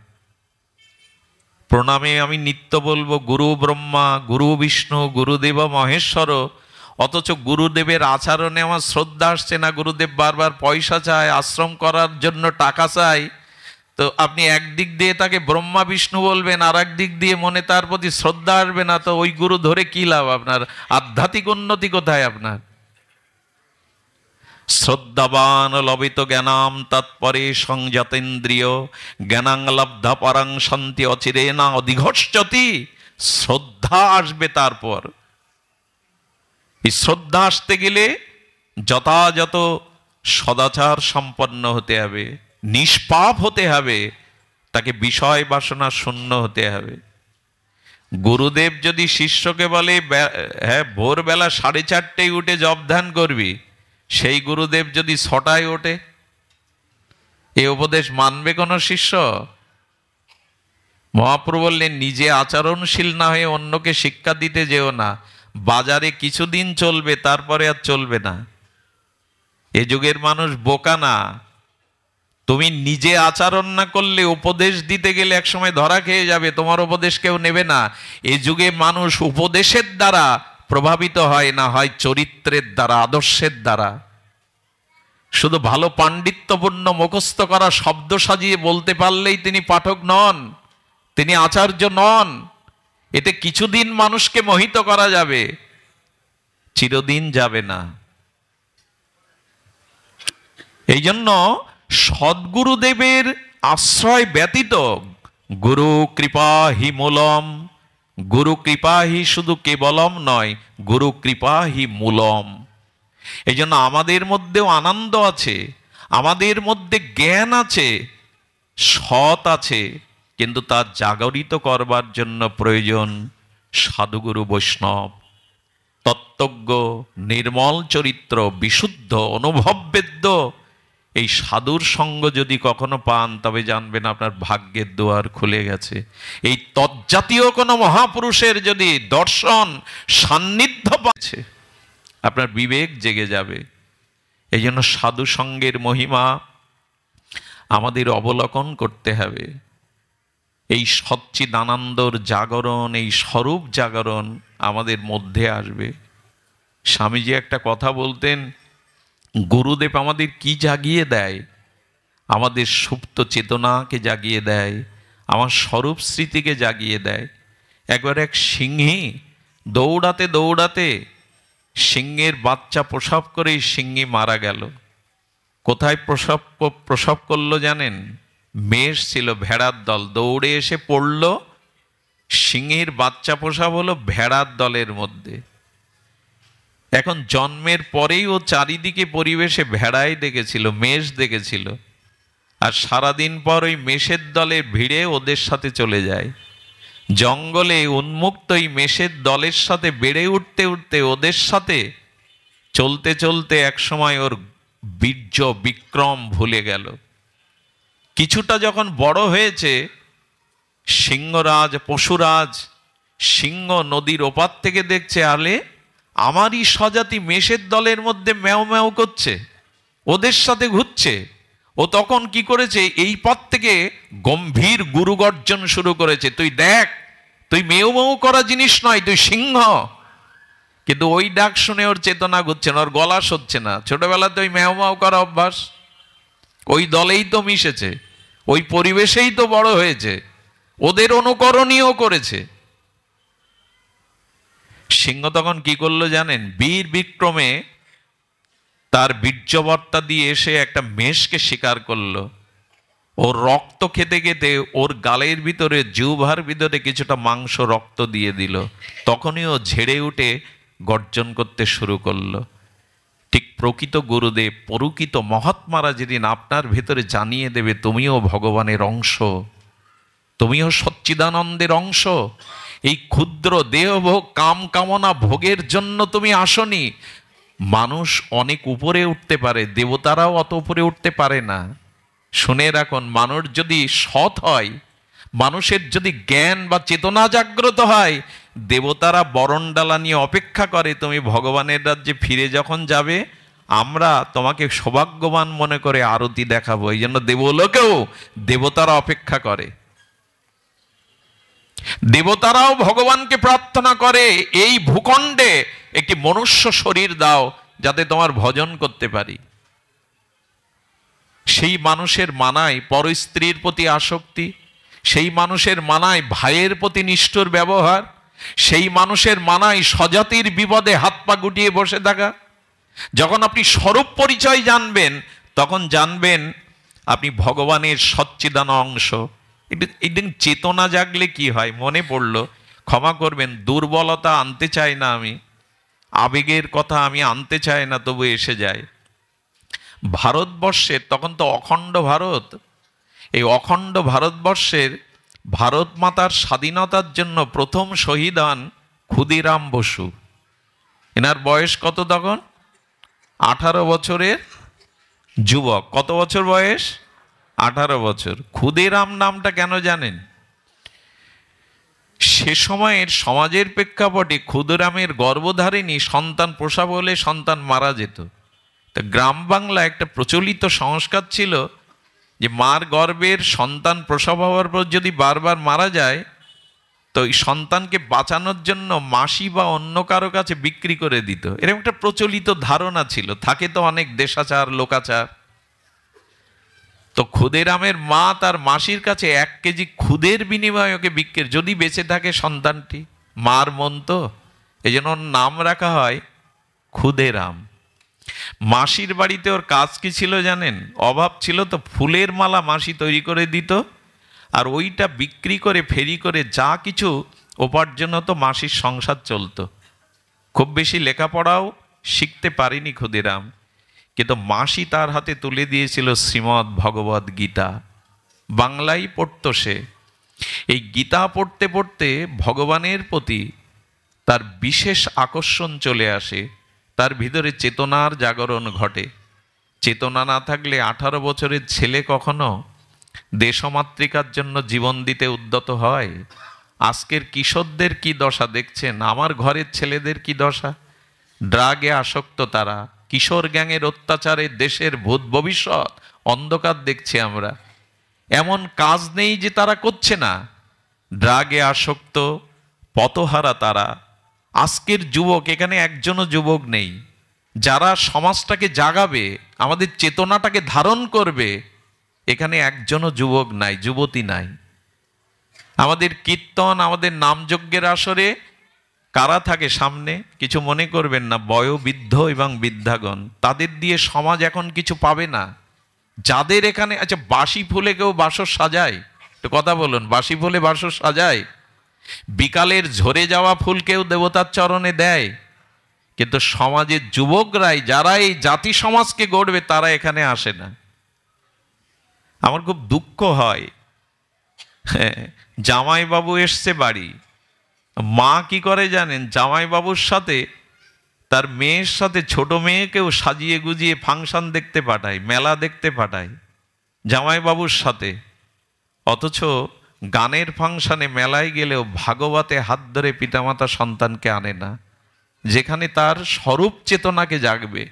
প্রণামে আমি নিত্য বলবো গুরু ব্রহ্মা, গুরু বিষ্ণু, গুরুদেব মহেশ্বর, অথচ গুরুদেবের আচরণে আমার শ্রদ্ধা আসছে না। গুরুদেব বারবার পয়সা চায়, আশ্রম করার জন্য টাকা চায়। তো আপনি একদিক দিয়ে তাকে ব্রহ্মা বিষ্ণু বলবেন, আর একদিক দিয়ে মনে তার প্রতি শ্রদ্ধা আসবে না, তো ওই গুরু ধরে কি লাভ? আপনার আধ্যাত্মিক উন্নতি কোথায়? আপনার শ্রদ্ধাবান লবিত জ্ঞানাম তৎপরে সংযতেন্দ্রিয় জ্ঞানাং লব্ধা পরাং শান্তি অচিরে না অধিঘর্ষতি। শ্রদ্ধা আসবে তারপর। এই শ্রদ্ধা আসতে গেলে যথাযথ সদাচার সম্পন্ন হতে হবে, নিষ্পাপ হতে হবে, তাকে বিষয় বাসনা শূন্য হতে হবে। গুরুদেব যদি শিষ্যকে বলে হ্যাঁ ভোরবেলা 4:30টায় উঠে জপ ধ্যান করবি, সেই গুরুদেব যদি 6টায় ওঠে, এ উপদেশ মানবে কোনো শিষ্য? মহাপ্রভু বললেন নিজে আচরণশীল না হয়ে অন্যকে শিক্ষা দিতে যেও না। বাজারে কিছুদিন চলবে, তারপরে আর চলবে না। এ যুগের মানুষ বোকা না। তুমি নিজে আচরণ না করলে উপদেশ দিতে গেলে একসময় ধরা খেয়ে যাবে, তোমার উপদেশ কেউ নেবে না। এ যুগে মানুষ উপদেশের দ্বারা প্রভাবিত হয় না, হয় চরিত্রের দ্বারা, আদর্শের দ্বারা। শুধু ভালো পাণ্ডিত্যপূর্ণ মুখস্থ করা শব্দ সাজিয়ে বলতে পারলেই তিনি পাঠক নন, তিনি আচার্য নন। এতে কিছুদিন মানুষকে মোহিত করা যাবে, চিরদিন যাবে না। এই জন্য সদ্গুরুদেবের আশ্রয় ব্যতীত গুরু কৃপা হি মূলম, গুরু কৃপা হি শুধু কেবলম নয়, গুরু কৃপা হি মূলম। এই জন্য আমাদের মধ্যেও আনন্দ আছে, আমাদের মধ্যে জ্ঞান আছে, সৎ আছে, কিন্তু তা জাগরিত করবার জন্য প্রয়োজন সাধুগুরু বৈষ্ণব, তত্ত্বজ্ঞ, নির্মল চরিত্র, বিশুদ্ধ অনুভববেদ্য। এই সাধুর সঙ্গ যদি কখনো পান, তবে জানবেন আপনার ভাগ্যের দুয়ার খুলে গেছে। এই তজ্জাতীয় কোনো মহাপুরুষের যদি দর্শন সান্নিধ্য পাচ্ছে, আপনার বিবেক জেগে যাবে। এই জন্য সাধু সঙ্গের মহিমা আমাদের অবলোকন করতে হবে। এই সচ্চিদানন্দর জাগরণ, এই স্বরূপ জাগরণ আমাদের মধ্যে আসবে। স্বামীজি একটা কথা বলতেন, গুরুদেব আমাদের কি জাগিয়ে দেয়? আমাদের সুপ্ত চেতনাকে জাগিয়ে দেয়, আমার স্বরূপ স্মৃতিকে জাগিয়ে দেয়। একবার এক সিংহী দৌড়াতে দৌড়াতে সিংহের বাচ্চা প্রসব করেই সিংহী মারা গেল। কোথায় প্রসব করলো জানেন? মেষ ছিল, ভেড়ার দল দৌড়ে এসে পড়ল, সিংহের বাচ্চা প্রসব হলো ভেড়ার দলের মধ্যে। এখন জন্মের পরেই ও চারিদিকে পরিবেশে ভেড়াই দেখেছিল, মেষ দেখেছিল, আর সারাদিন পর ওই মেষের দলের ভিড়ে ওদের সাথে চলে যায়। জঙ্গলে উন্মুক্ত এই মেষের দলের সাথে বেড়ে উঠতে উঠতে ওদের সাথে চলতে চলতে একসময় ওর বীর্য বিক্রম ভুলে গেল। কিছুটা যখন বড় হয়েছে, সিংহরাজ, পশুরাজ সিংহ নদীর ওপার থেকে দেখছে, আলে আমারই স্বজাতি মেষের দলের মধ্যে ম্যাও ম্যাও করছে, ওদের সাথে ঘুরছে। ও তখন কি করেছে, এই পথ থেকে গম্ভীর গুরুগর্জন শুরু করেছে, তুই দেখ, তুই মেউ মেউ করা জিনিস নয়, তুই সিংহ। কিন্তু ওই ডাক শুনে ওর চেতনা ঘুরছে না, ওর গলা সচ্ছে না। ছোটবেলাতে ওই ম্যাও ম্যাও করা অভ্যাস, ওই দলেই তো মিশেছে, ওই পরিবেশেই তো বড় হয়েছে, ওদের অনুকরণীয় করেছে। সিংহ তখন কি করলো জানেন? বীর বিক্রমে তার বীর্যবর্তা দিয়ে এসে একটা মেষকে শিকার করলো। ওর রক্ত খেতে খেতে ওর গালের ভিতরে, জিহ্বার ভিতরে কিছুটা মাংস রক্ত দিয়ে দিল, তখনই ও ঝেড়ে উঠে গর্জন করতে শুরু করলো। ঠিক প্রকৃত গুরুদেব, প্রকৃত মহাত্মারা যেদিন আপনার ভেতরে জানিয়ে দেবে তুমিও ভগবানের অংশ, তুমিও সচ্চিদানন্দের অংশ, এই ক্ষুদ্র দেহভোগ কাম কামনা ভোগের জন্য তুমি আসনি। মানুষ অনেক উপরে উঠতে পারে, দেবতারাও অত উপরে উঠতে পারে না। শুনে রাখুন, মানুষ যদি সৎ হয়, মানুষের যদি জ্ঞান বা চেতনা জাগ্রত হয়, দেবতারা বরণডালা নিয়ে অপেক্ষা করে তুমি ভগবানের রাজ্যে ফিরে যখন যাবে, আমরা তোমাকে সৌভাগ্যবান মনে করে আরতি দেখাবো। এই জন্য দেবলোকেও দেবতারা অপেক্ষা করে, দেবতারাও ভগবানকে প্রার্থনা করে এই ভূখণ্ডে একটি মনুষ্য শরীর দাও যাতে তোমার ভজন করতে পারি। সেই মানুষের মানায় পর স্ত্রীর প্রতি আসক্তি, সেই মানুষের মানায় ভাইয়ের প্রতি নিষ্ঠুর ব্যবহার, সেই মানুষের মানায় স্বজাতির বিপদে হাত পা গুটিয়ে বসে থাকা। যখন আপনি স্বরূপ পরিচয় জানবেন, তখন জানবেন আপনি ভগবানের সচ্চিদান অংশ। একদিন চেতনা জাগলে কি হয় মনে পড়লো, ক্ষমা করবেন, দুর্বলতা আনতে চাই না আমি, আবেগের কথা আমি আনতে চাই না, তবু এসে যায়। ভারতবর্ষের তখন তো অখণ্ড ভারত, এই অখণ্ড ভারতবর্ষের ভারত মাতার স্বাধীনতার জন্য প্রথম শহীদ হন ক্ষুদিরাম বসু। এনার বয়স কত তখন? 18 বছরের যুবক। কত বছর বয়স? 18 বছর। ক্ষুদিরাম নামটা কেন জানেন? সে সময়ের সমাজের প্রেক্ষাপটে ক্ষুদিরামের গর্ভধারিণী সন্তান প্রসব হলে সন্তান মারা যেত। তা গ্রাম বাংলা একটা প্রচলিত সংস্কার ছিল যে মার গর্ভের সন্তান প্রসব হওয়ার পর যদি বারবার মারা যায়, তো এই সন্তানকে বাঁচানোর জন্য মাসি বা অন্য কারো কাছে বিক্রি করে দিত। এরকম একটা প্রচলিত ধারণা ছিল, থাকে তো অনেক দেশাচার লোকাচার। তো ক্ষুদিরামের মা তার মাসির কাছে 1 কেজি খুদের বিনিময়ে ওকে বিক্রি, যদি বেঁচে থাকে সন্তানটি, মার মন তো, এই জন্য ওর নাম রাখা হয় ক্ষুদিরাম। মাসির বাড়িতে ওর কাজ কি ছিল জানেন? অভাব ছিল তো ফুলের মালা মাসি তৈরি করে দিত, আর ওইটা বিক্রি করে ফেরি করে যা কিছু উপার্জন হতো মাসির সংসার চলতো। খুব বেশি লেখাপড়াও শিখতে পারেনি ক্ষুদিরাম, কিন্তু মাসি তার হাতে তুলে দিয়েছিল শ্রীমদ্ ভগবদ গীতা। বাংলায় পড়তো সে। এই গীতা পড়তে পড়তে ভগবানের প্রতি তার বিশেষ আকর্ষণ চলে আসে, তার ভিতরে চেতনার জাগরণ ঘটে। চেতনা না থাকলে 18 বছরের ছেলে কখনো দেশমাতৃকার জন্য জীবন দিতে উদ্যত হয়? আজকের কিশোরদের কি দশা দেখছেন, আমার ঘরের ছেলেদের কি দশা। ড্রাগে আসক্ত তারা, কিশোর গ্যাংয়ের অত্যাচারে দেশের ভূত ভবিষ্যৎ অন্ধকার দেখছি আমরা। এমন কাজ নেই যে তারা করছে না, ড্রাগে আসক্ত, পথহারা তারা। আজকের যুবক, এখানে একজনও যুবক নেই যারা সমাজটাকে জাগাবে, আমাদের চেতনাটাকে ধারণ করবে, এখানে একজনও যুবক নাই, যুবতী নাই। আমাদের কীর্তন, আমাদের নামযজ্ঞের আসরে কারা থাকে সামনে? কিছু মনে করবেন না, বয়োবৃদ্ধ এবং বৃদ্ধাগণ। তাদের দিয়ে সমাজ এখন কিছু পাবে না। যাদের এখানে, আচ্ছা বাসি ফুলে কেউ বাসর সাজায়? একটু কথা বলুন, বাসি ফুলে বাসর সাজায়? বিকালের ঝরে যাওয়া ফুল কেউ দেবতার চরণে দেয়? কিন্তু সমাজের যুবকরাই, যারা এই জাতি সমাজকে গড়বে, তারা এখানে আসে না। আমার খুব দুঃখ হয়, জামাইবাবু এসছে বাড়ি, মা কি করে জানেন? জামাইবাবুর সাথে তার মেয়ের সাথে ছোট মেয়েকেও সাজিয়ে গুজিয়ে ফাংশন দেখতে পাঠায়, মেলা দেখতে পাঠায় জামাইবাবুর সাথে। অথচ গানের ফাংশনে মেলায় গেলেও ভাগবতে হাত ধরে পিতামাতা সন্তানকে আনে না, যেখানে তার স্বরূপ চেতনাকে জাগবে।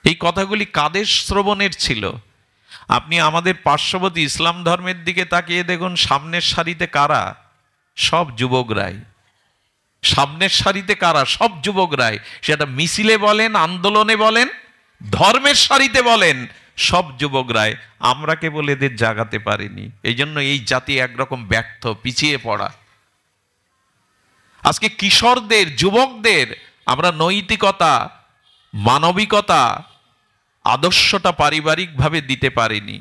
এই কথাগুলি কাদের শ্রবণের ছিল? আপনি আমাদের পার্শ্ববর্তী ইসলাম ধর্মের দিকে তাকিয়ে দেখুন, সামনের সারিতে কারা? সব যুবকরাই। সামনের সারিতে কারা? সব যুবকরাই। সেটা মিছিলে বলেন, আন্দোলনে বলেন, ধর্মের সারিতে বলেন, সব যুবকরাই। আমরা কেবল এদের জাগাতে পারিনি। এই জন্য এই জাতি একরকম ব্যর্থ, পিছিয়ে পড়া। আজকে কিশোরদের, যুবকদের আমরা নৈতিকতা, মানবিকতা, আদর্শটা পারিবারিকভাবে দিতে পারিনি।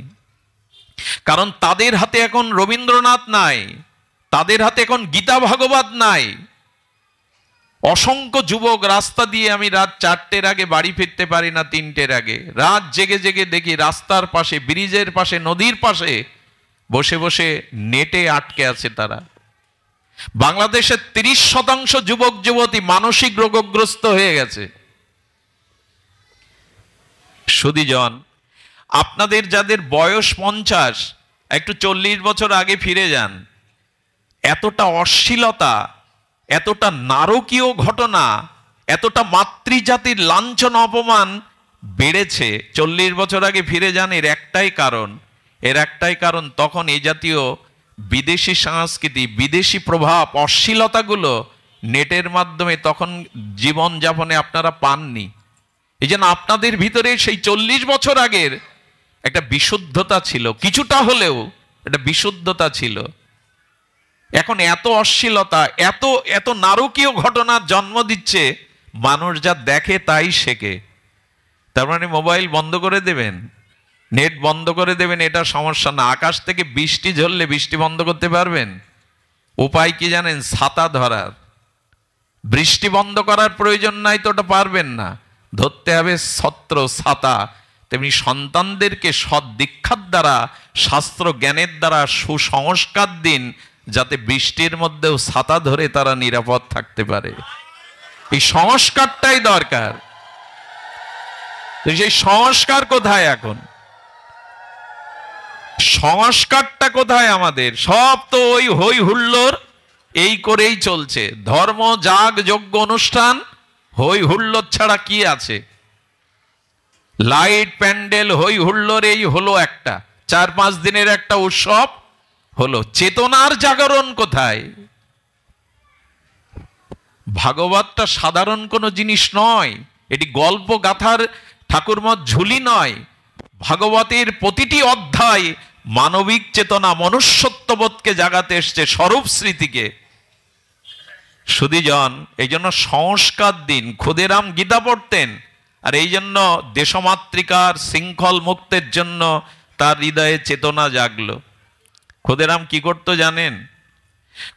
কারণ তাদের হাতে এখন রবীন্দ্রনাথ নাই, তাদের হাতে এখন গীতা ভাগবত নাই। অসংখ্য যুবক রাস্তা দিয়ে, আমি রাত 4টের আগে বাড়ি ফিরতে পারি না, 3টের আগে রাত জেগে জেগে দেখি রাস্তার পাশে, ব্রিজের পাশে, নদীর পাশে বসে বসে নেটে আটকে আছে তারা। বাংলাদেশের 30% যুবক যুবতী মানসিক রোগগ্রস্ত হয়ে গেছে। সুধীজন, আপনাদের যাদের বয়স 50, একটু 40 বছর আগে ফিরে যান। এতটা অশ্লীলতা, এতটা নারকীয় ঘটনা, এতটা মাতৃজাতির লাঞ্ছনা অপমান বেড়েছে। 40 বছর আগে ফিরে যান। এর একটাই কারণ তখন এই জাতীয় বিদেশি সংস্কৃতি, বিদেশি প্রভাব, অশ্লীলতাগুলো নেটের মাধ্যমে তখন জীবনযাপনে আপনারা পাননি। এই জন্য আপনাদের ভিতরে সেই 40 বছর আগের একটা বিশুদ্ধতা ছিল, কিছুটা হলেও একটা বিশুদ্ধতা ছিল। এখন এত অশ্লীলতা, এত এত নারকীয় ঘটনার জন্ম দিচ্ছে, মানুষ যা দেখে তাই শেখে। তার মানে মোবাইল বন্ধ করে দেবেন, নেট বন্ধ করে দেবেন, এটা সমস্যা না। আকাশ থেকে বৃষ্টি ঝরলে বৃষ্টি বন্ধ করতে পারবেন? উপায় কি জানেন? ছাতা ধরার। বৃষ্টি বন্ধ করার প্রয়োজন নাই তো ওটা পারবেন না, ধরতে হবে ছত্র, ছাতা। তেমনি সন্তানদেরকে সৎ দীক্ষার দ্বারা, শাস্ত্র জ্ঞানের দ্বারা সুসংস্কার দিন, যাতে বৃষ্টির মধ্যেও ছাতা ধরে তারা নিরাপদ থাকতে পারে। এই সংস্কারটাই দরকার। সেই সংস্কার কোথায় এখন? সংস্কারটা কোথায় আমাদের? সব তো ওই হই হুল্লোড় এই করেই চলছে। ধর্ম, যাগ, যজ্ঞ, অনুষ্ঠান, হই হুল্লোড় ছাড়া কি আছে? লাইট, প্যান্ডেল, হই হুল্লোড়, এই হলো একটা 4-5 দিনের একটা উৎসব হলো। চেতনার জাগরণ কোথায়? ভাগবতটা সাধারণ কোনো জিনিস নয়, এটি গল্প গাথার ঠাকুরমত ঝুলি নয়। ভাগবতের প্রতিটি অধ্যায় মানবিক চেতনা, মনুষ্যত্ববোধকে জাগাতে এসছে, স্বরূপ স্মৃতিকে। সুধীজন, এই জন্য সংস্কার দিন। ক্ষুদিরাম গীতা পড়তেন, আর এই জন্য দেশমাতৃকার শৃঙ্খল মুক্তের জন্য তার হৃদয়ে চেতনা জাগলো। ক্ষুদিরাম কি করতো জানেন?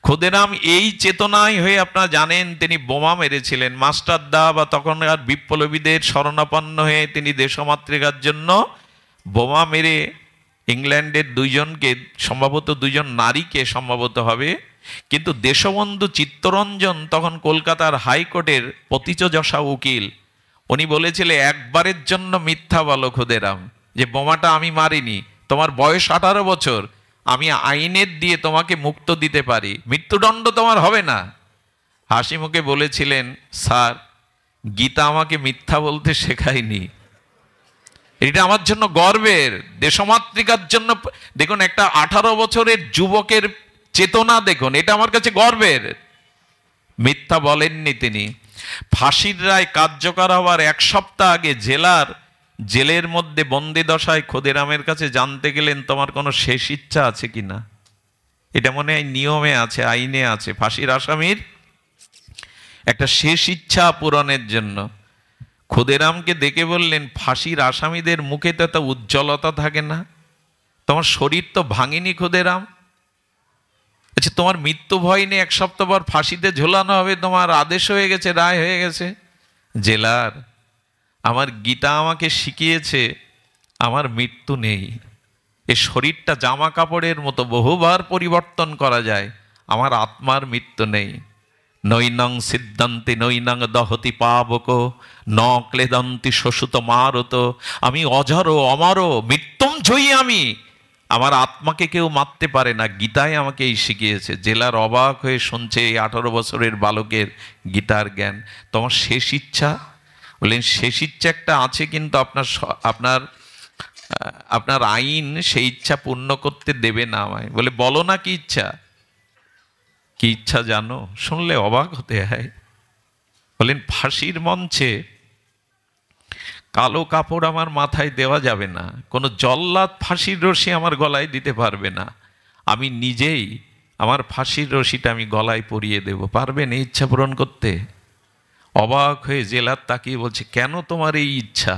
ক্ষুদিরাম এই চেতনায় হয়ে আপনারা জানেন তিনি বোমা মেরেছিলেন। মাস্টারদা বা তখনকার বিপ্লবীদের শরণাপন্ন হয়ে তিনি দেশমাতৃকার জন্য বোমা মেরে ইংল্যান্ডের 2জনকে, সম্ভবত 2জন নারীকে সম্ভবত হবে, কিন্তু দেশবন্ধু চিত্তরঞ্জন তখন কলকাতার হাইকোর্টের পতিচযশা উকিল, উনি বলেছিলেন একবারের জন্য মিথ্যা বলো ক্ষুদিরাম, যে বোমাটা আমি মারিনি। তোমার বয়স 18 বছর, আমি আইনের দিয়ে তোমাকে মুক্ত দিতে পারি, মৃত্যুদণ্ড তোমার হবে না। হাসি মুখে বলেছিলেন, স্যার, গীতা আমাকে মিথ্যা বলতে শেখায়নি। এটা আমার জন্য গর্বের, দেশমাতৃকার জন্য। দেখুন, একটা 18 বছরের যুবকের চেতনা দেখুন, এটা আমার কাছে গর্বের। মিথ্যা বলেননি তিনি। ফাঁসির রায় কার্যকর হওয়ার 1 সপ্তাহ আগে জেলের মধ্যে বন্দি দশায় ক্ষুদিরামের কাছে জানতে গেলেন, তোমার কোনো শেষ ইচ্ছা আছে কিনা? এটা মনে হয় নিয়মে আছে, আইনে আছে, ফাঁসির আসামির একটা শেষ ইচ্ছা পূরণের জন্য। ক্ষুদিরামকে ডেকে বললেন, ফাঁসির আসামিদের মুখে তো এত উজ্জ্বলতা থাকে না, তোমার শরীর তো ভাঙেনি ক্ষুদিরাম। আচ্ছা, তোমার মৃত্যু ভয় নেই? 1 সপ্তাহ পর ফাঁসিতে ঝোলানো হবে, তোমার আদেশ হয়ে গেছে, রায় হয়ে গেছে। জেলার, আমার গীতা আমাকে শিখিয়েছে আমার মৃত্যু নেই। এই শরীরটা জামা কাপড়ের মতো বহুবার পরিবর্তন করা যায়, আমার আত্মার মৃত্যু নেই। নৈনং সিদ্ধান্তি নৈনং দহতি পাবক ন ক্লেদন্তি শোষুত মারত। আমি অজর অমর, মৃত্যুঞ্জয়ী আমি, আমার আত্মাকে কেউ মারতে পারে না। গীতায় আমাকে এই শিখিয়েছে। জেলার অবাক হয়ে শুনছে এই 18 বছরের বালকের গীতার জ্ঞান। তোমার শেষ ইচ্ছা? বললেন, শেষ ইচ্ছা একটা আছে, কিন্তু আপনার আইন সেই ইচ্ছা পূর্ণ করতে দেবে না আমায়। বলে, বলো না কি ইচ্ছা? কি ইচ্ছা জানো? শুনলে অবাক হতে হয়। বলেন, ফাঁসির মঞ্চে কালো কাপড় আমার মাথায় দেওয়া যাবে না, কোনো জল্লাদ ফাঁসির রশি আমার গলায় দিতে পারবে না, আমি নিজেই আমার ফাঁসির রশিটা আমি গলায় পরিয়ে দেব। পারবেন এই ইচ্ছা পূরণ করতে? অবাক হয়ে জেলার তাকিয়ে বলছে, কেন তোমার এই ইচ্ছা?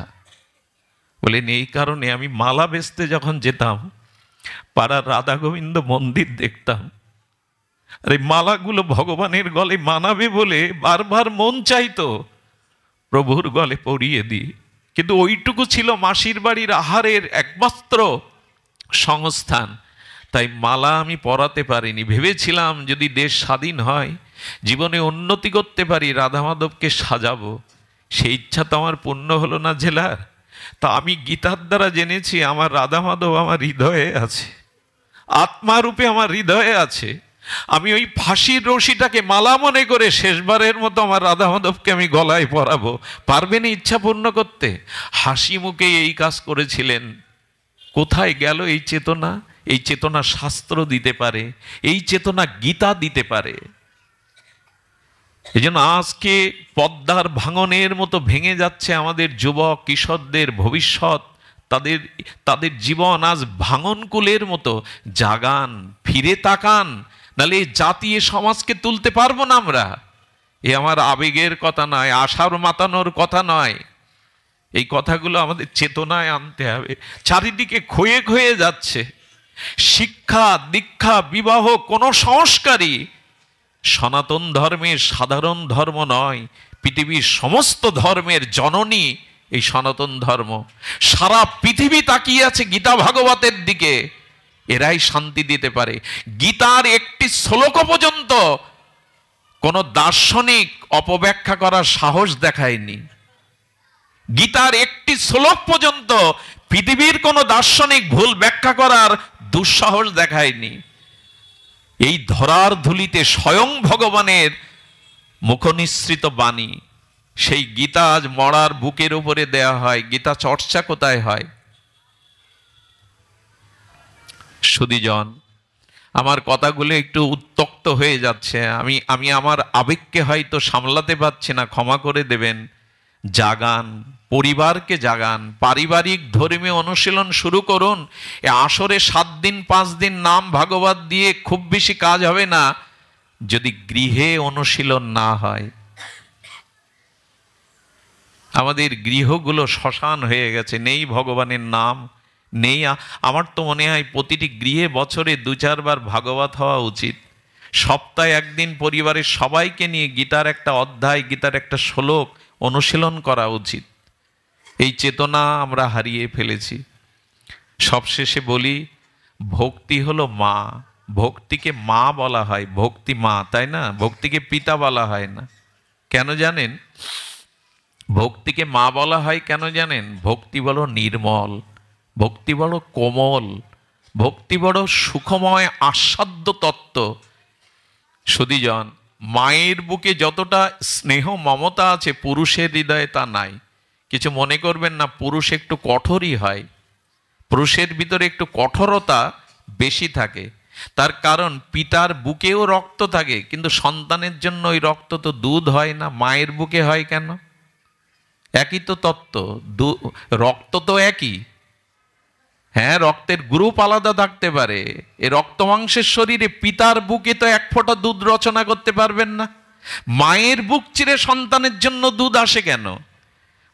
বলেন, এই কারণে আমি মালা বেচতে যখন যেতাম, পাড়ার রাধা গোবিন্দ মন্দির দেখতাম, আর এই মালাগুলো ভগবানের গলে মানাবে বলে বারবার মন চাইতো প্রভুর গলে পরিয়ে দিই, কিন্তু ওইটুকু ছিল মাসির বাড়ির আহারের একমাত্র সংস্থান। তাই মালা আমি পরাতে পারিনি। ভেবেছিলাম যদি দেশ স্বাধীন হয়, জীবনে উন্নতি করতে পারি, রাধা মাধবকে সাজাবো। সেই ইচ্ছা তো আমার পূর্ণ হলো না জেলার। তা আমি গীতার দ্বারা জেনেছি আমার রাধা মাধব আমার হৃদয়ে আছে, আত্মারূপে আমার হৃদয়ে আছে। আমি ওই ফাঁসির রশিটাকে মালা মনে করে শেষবারের মতো আমার রাধা মাধবকে আমি গলায় পরাবো। পারবেন ইচ্ছা পূর্ণ করতে? হাসি মুখে এই কাজ করেছিলেন। কোথায় গেল এই চেতনা? এই চেতনা শাস্ত্র দিতে পারে, এই চেতনা গীতা দিতে পারে। এই জন্য আজকে পদ্মার ভাঙনের মতো ভেঙে যাচ্ছে আমাদের যুবক কিশোরদের ভবিষ্যৎ, তাদের তাদের জীবন আজ ভাঙনকুলের মতো। জাগান, ফিরে তাকান, নাহলে এই জাতি এ সমাজকে তুলতে পারবো না আমরা। এ আমার আবেগের কথা নয়, আশার মাতানোর কথা নয়। এই কথাগুলো আমাদের চেতনায় আনতে হবে। চারিদিকে ক্ষয়ে ক্ষয়ে যাচ্ছে। শিক্ষা, দীক্ষা, বিবাহ কোনো সংস্কারই সনাতন ধর্মের সাধারণ ধর্ম নয়। পৃথিবীর সমস্ত ধর্মের জননী এই সনাতন ধর্ম। সারা পৃথিবী তাকিয়ে আছে গীতা ভাগবতের দিকে, এরাই শান্তি দিতে পারে। গীতার একটি শ্লোক পর্যন্ত কোনো দার্শনিক অপব্যাখ্যা করার সাহস দেখায়নি। গীতার একটি শ্লোক পর্যন্ত পৃথিবীর কোনো দার্শনিক ভুল ব্যাখ্যা করার দুঃসাহস দেখায়নি। এই ধরার ধুলিতে স্বয়ং ভগবানের মুখনিসৃত বাণী, সেই গীতা আজ মরার বুকের উপরে দেয়া হয়। গীতা চর্চা কোথায় হয়? সুধীজন, আমার কথাগুলো একটু উত্তক্ত হয়ে যাচ্ছে। আমি আমার আবেগকে হয়তো সামলাতে পারছি না, ক্ষমা করে দেবেন। জাগান, পরিবারকে জাগান, পারিবারিক ধর্মীয় অনুশীলন শুরু করুন। এ আসরে 7 দিন 5 দিন নাম ভাগবত দিয়ে খুব বেশি কাজ হবে না যদি গৃহে অনুশীলন না হয়। আমাদের গৃহগুলো শ্মশান হয়ে গেছে, নেই ভগবানের নাম, নেই। আমার তো মনে হয় প্রতিটি গৃহে বছরে 2-4 বার ভাগবত হওয়া উচিত। সপ্তাহে একদিন পরিবারের সবাইকে নিয়ে গীতার একটা অধ্যায়, গীতার একটা শ্লোক অনুশীলন করা উচিত। এই চেতনা আমরা হারিয়ে ফেলেছি। সবশেষে বলি, ভক্তি হলো মা। ভক্তিকে মা বলা হয়, ভক্তি মা, তাই না? ভক্তিকে পিতা বলা হয় না। কেন জানেন? ভক্তিকে মা বলা হয় কেন জানেন? ভক্তি বড় নির্মল, ভক্তি বড় কোমল, ভক্তি বড় সুখময় আস্বাদ্য তত্ত্ব। সুধীজন, মায়ের বুকে যতটা স্নেহ মমতা আছে পুরুষের হৃদয়ে তা নাই। কিছু মনে করবেন না, পুরুষ একটু কঠোরই হয়, পুরুষের ভিতরে একটু কঠোরতা বেশি থাকে। তার কারণ পিতার বুকেও রক্ত থাকে, কিন্তু সন্তানের জন্য ওই রক্ত তো দুধ হয় না। মায়ের বুকে হয় কেন? একই তো তত্ত্ব, রক্ত তো একই। হ্যাঁ, রক্তের গ্রুপ আলাদা থাকতে পারে। এ রক্ত মাংসের শরীরে পিতার বুকে তো 1 ফোঁটা দুধ রচনা করতে পারবেন না। মায়ের বুক চিরে সন্তানের জন্য দুধ আসে কেন?